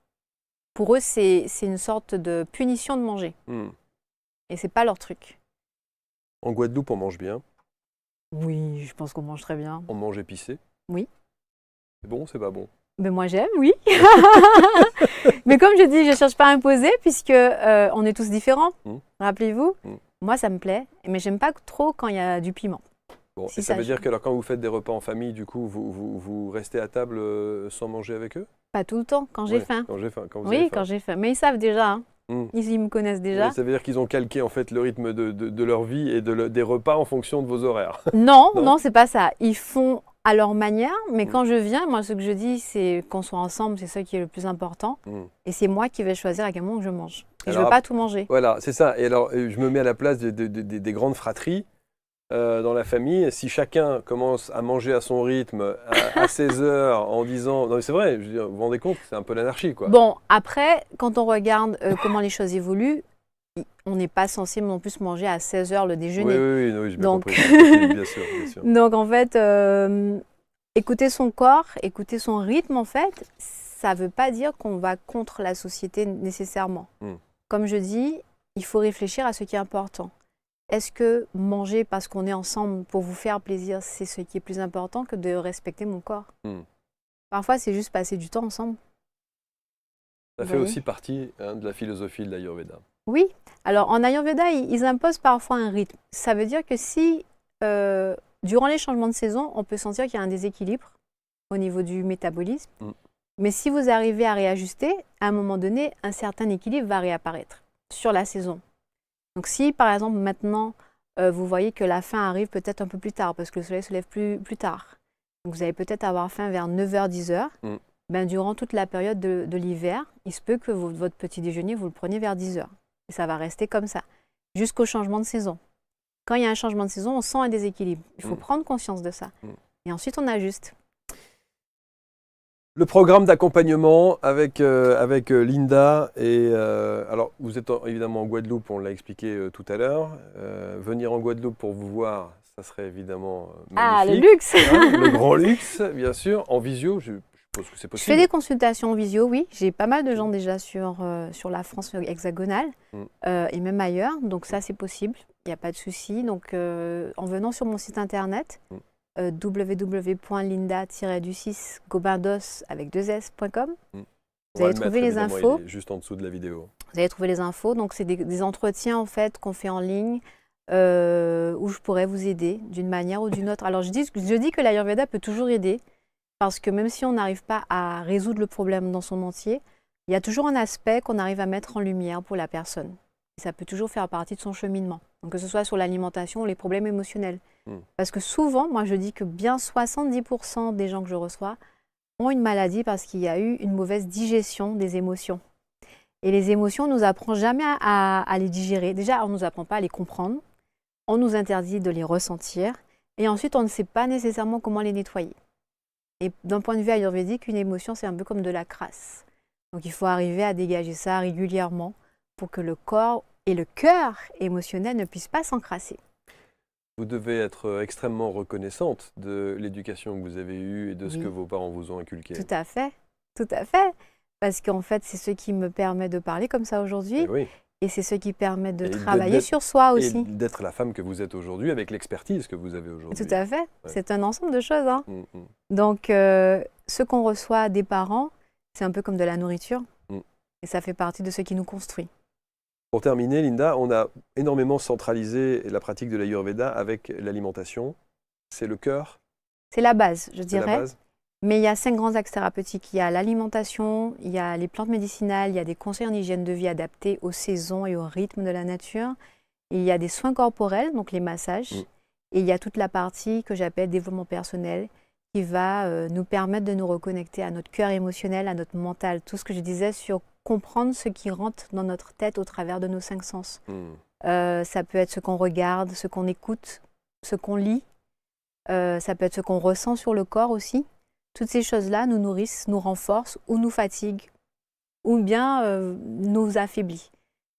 [SPEAKER 2] Pour eux, c'est une sorte de punition de manger. Et c'est pas leur truc.
[SPEAKER 1] En Guadeloupe, on mange bien.
[SPEAKER 2] Oui, je pense qu'on mange très bien.
[SPEAKER 1] On mange épicé.
[SPEAKER 2] Oui.
[SPEAKER 1] C'est bon, c'est pas bon?
[SPEAKER 2] Mais moi, j'aime, oui. Mais comme je dis, je ne cherche pas à imposer puisque on est tous différents. Rappelez-vous, moi, ça me plaît. Mais j'aime pas trop quand il y a du piment.
[SPEAKER 1] Bon, et ça veut dire que alors, quand vous faites des repas en famille, du coup, vous restez à table sans manger avec eux?
[SPEAKER 2] Pas tout le temps, quand j'ai faim.
[SPEAKER 1] Quand j'ai faim.
[SPEAKER 2] Quand j'ai faim. Mais ils savent déjà. Hein. Ils me connaissent déjà.
[SPEAKER 1] Oui, ça veut dire qu'ils ont calqué en fait le rythme de leur vie et des repas en fonction de vos horaires.
[SPEAKER 2] Non, c'est pas ça. Ils font à leur manière, mais quand je viens, moi, ce que je dis, c'est qu'on soit ensemble, c'est ça qui est le plus important. Et c'est moi qui vais choisir à quel moment je mange. Et alors, je ne veux pas tout manger.
[SPEAKER 1] Voilà, c'est ça. Et alors, je me mets à la place des grandes fratries. Dans la famille, si chacun commence à manger à son rythme à 16 heures en disant... Non mais c'est vrai, je veux dire, vous vous rendez compte, c'est un peu l'anarchie quoi.
[SPEAKER 2] Bon, après, quand on regarde comment les choses évoluent, on n'est pas censé non plus manger à 16 heures le déjeuner.
[SPEAKER 1] Oui, j'ai bien compris. Bien sûr.
[SPEAKER 2] Donc en fait, écouter son corps, écouter son rythme en fait, ça ne veut pas dire qu'on va contre la société nécessairement. Comme je dis, il faut réfléchir à ce qui est important. Est-ce que manger parce qu'on est ensemble pour vous faire plaisir, c'est ce qui est plus important que de respecter mon corps? Parfois, c'est juste passer du temps ensemble.
[SPEAKER 1] Ça fait aussi partie de la philosophie de l'Ayurveda.
[SPEAKER 2] Oui. Alors, en Ayurveda, ils imposent parfois un rythme. Ça veut dire que si, durant les changements de saison, on peut sentir qu'il y a un déséquilibre au niveau du métabolisme, Mais si vous arrivez à réajuster, à un moment donné, un certain équilibre va réapparaître sur la saison. Donc si par exemple maintenant, vous voyez que la faim arrive peut-être un peu plus tard parce que le soleil se lève plus tard, donc vous allez peut-être avoir faim vers 9h, 10h, ben, durant toute la période de l'hiver, il se peut que votre petit déjeuner, vous le preniez vers 10h. Et ça va rester comme ça, jusqu'au changement de saison. Quand il y a un changement de saison, on sent un déséquilibre. Il faut prendre conscience de ça. Et ensuite, on ajuste.
[SPEAKER 1] Le programme d'accompagnement avec Linda. Alors, vous êtes évidemment en Guadeloupe, on l'a expliqué tout à l'heure. Venir en Guadeloupe pour vous voir, ça serait évidemment magnifique.
[SPEAKER 2] Ah, le luxe
[SPEAKER 1] Le grand luxe, bien sûr. En visio, je suppose que c'est possible.
[SPEAKER 2] Je fais des consultations en visio, oui. J'ai pas mal de gens déjà sur la France hexagonale et même ailleurs. Donc ça, c'est possible. Il n'y a pas de souci. Donc, en venant sur mon site internet, www.linda-du6gobardos avec 2s.com. Vous allez trouver les infos.
[SPEAKER 1] Il est juste en dessous de la vidéo.
[SPEAKER 2] Vous allez trouver les infos. Donc, c'est des entretiens en fait qu'on fait en ligne où je pourrais vous aider d'une manière ou d'une autre. Alors, je dis que l'Ayurveda peut toujours aider parce que même si on n'arrive pas à résoudre le problème dans son entier, il y a toujours un aspect qu'on arrive à mettre en lumière pour la personne. Et ça peut toujours faire partie de son cheminement. Donc, que ce soit sur l'alimentation ou les problèmes émotionnels. Parce que souvent, moi je dis que bien 70% des gens que je reçois ont une maladie parce qu'il y a eu une mauvaise digestion des émotions. Et les émotions, on ne nous apprend jamais à les digérer. Déjà, on ne nous apprend pas à les comprendre. On nous interdit de les ressentir. Et ensuite, on ne sait pas nécessairement comment les nettoyer. Et d'un point de vue ayurvédique, une émotion, c'est un peu comme de la crasse. Donc il faut arriver à dégager ça régulièrement pour que le corps et le cœur émotionnel ne puissent pas s'encrasser.
[SPEAKER 1] Vous devez être extrêmement reconnaissante de l'éducation que vous avez eue et de ce que vos parents vous ont inculqué.
[SPEAKER 2] Tout à fait, tout à fait. Parce qu'en fait, c'est ce qui me permet de parler comme ça aujourd'hui. Et c'est ce qui permet de travailler sur soi aussi.
[SPEAKER 1] Et d'être la femme que vous êtes aujourd'hui avec l'expertise que vous avez aujourd'hui.
[SPEAKER 2] Tout à fait. C'est un ensemble de choses. Hein. Donc, ce qu'on reçoit des parents, c'est un peu comme de la nourriture. Et ça fait partie de ce qui nous construit.
[SPEAKER 1] Pour terminer, Linda, on a énormément centralisé la pratique de l'Ayurveda avec l'alimentation. C'est le cœur.
[SPEAKER 2] C'est la base, je dirais.
[SPEAKER 1] La base.
[SPEAKER 2] Mais il y a 5 grands axes thérapeutiques. Il y a l'alimentation, il y a les plantes médicinales, il y a des conseils en hygiène de vie adaptés aux saisons et au rythme de la nature. Et il y a des soins corporels, donc les massages. Et il y a toute la partie que j'appelle développement personnel qui va nous permettre de nous reconnecter à notre cœur émotionnel, à notre mental. Tout ce que je disais sur comprendre ce qui rentre dans notre tête au travers de nos 5 sens. Ça peut être ce qu'on regarde, ce qu'on écoute, ce qu'on lit. Ça peut être ce qu'on ressent sur le corps aussi. Toutes ces choses-là nous nourrissent, nous renforcent ou nous fatiguent ou bien nous affaiblissent.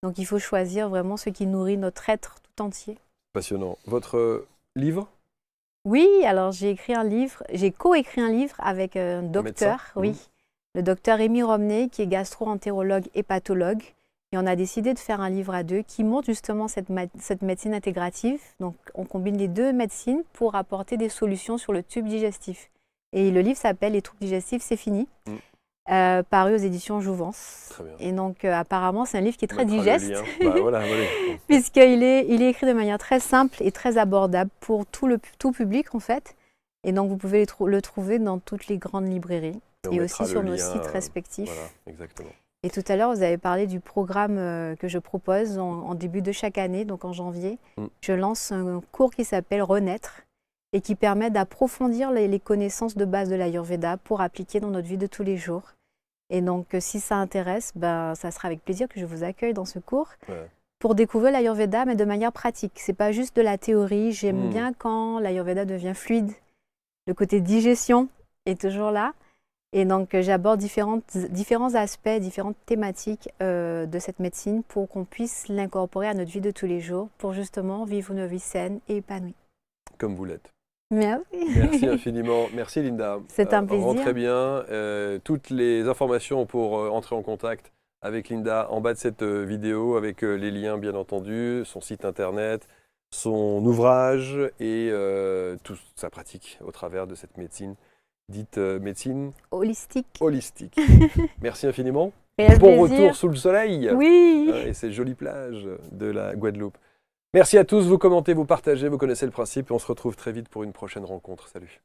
[SPEAKER 2] Donc il faut choisir vraiment ce qui nourrit notre être tout entier.
[SPEAKER 1] Passionnant. Votre livre ?
[SPEAKER 2] Oui, alors j'ai co-écrit un livre avec un docteur, le docteur Rémi Romney, qui est gastro-entérologue et pathologue. Et on a décidé de faire un livre à 2 qui montre justement cette médecine intégrative. Donc on combine les 2 médecines pour apporter des solutions sur le tube digestif. Et le livre s'appelle « Les troubles digestifs, c'est fini », paru aux éditions Jouvence.
[SPEAKER 1] Très bien.
[SPEAKER 2] Et donc apparemment, c'est un livre qui est très digeste,
[SPEAKER 1] voilà.
[SPEAKER 2] puisqu'il est écrit de manière très simple et très abordable pour tout public en fait. Et donc vous pouvez le trouver dans toutes les grandes librairies et aussi sur nos sites respectifs.
[SPEAKER 1] Voilà, exactement.
[SPEAKER 2] Et tout à l'heure, vous avez parlé du programme que je propose en début de chaque année, donc en janvier. Je lance un cours qui s'appelle « Renaître » et qui permet d'approfondir les connaissances de base de l'Ayurveda pour appliquer dans notre vie de tous les jours. Et donc, si ça intéresse, ça sera avec plaisir que je vous accueille dans ce cours pour découvrir l'Ayurveda, mais de manière pratique. Ce n'est pas juste de la théorie. J'aime bien quand l'Ayurveda devient fluide. Le côté digestion est toujours là. Et donc, j'aborde différents aspects, différentes thématiques de cette médecine pour qu'on puisse l'incorporer à notre vie de tous les jours pour justement vivre une vie saine et épanouie.
[SPEAKER 1] Comme vous l'êtes.
[SPEAKER 2] Merci.
[SPEAKER 1] Merci infiniment. Merci Linda.
[SPEAKER 2] C'est un plaisir.
[SPEAKER 1] Rentrez bien. Toutes les informations pour entrer en contact avec Linda en bas de cette vidéo avec les liens bien entendu, son site internet, son ouvrage et toute sa pratique au travers de cette médecine. Dite médecine holistique. Merci infiniment. Bon retour sous le soleil et ces jolies plages de la Guadeloupe. Merci à tous, vous commentez, vous partagez, vous connaissez le principe et on se retrouve très vite pour une prochaine rencontre. Salut.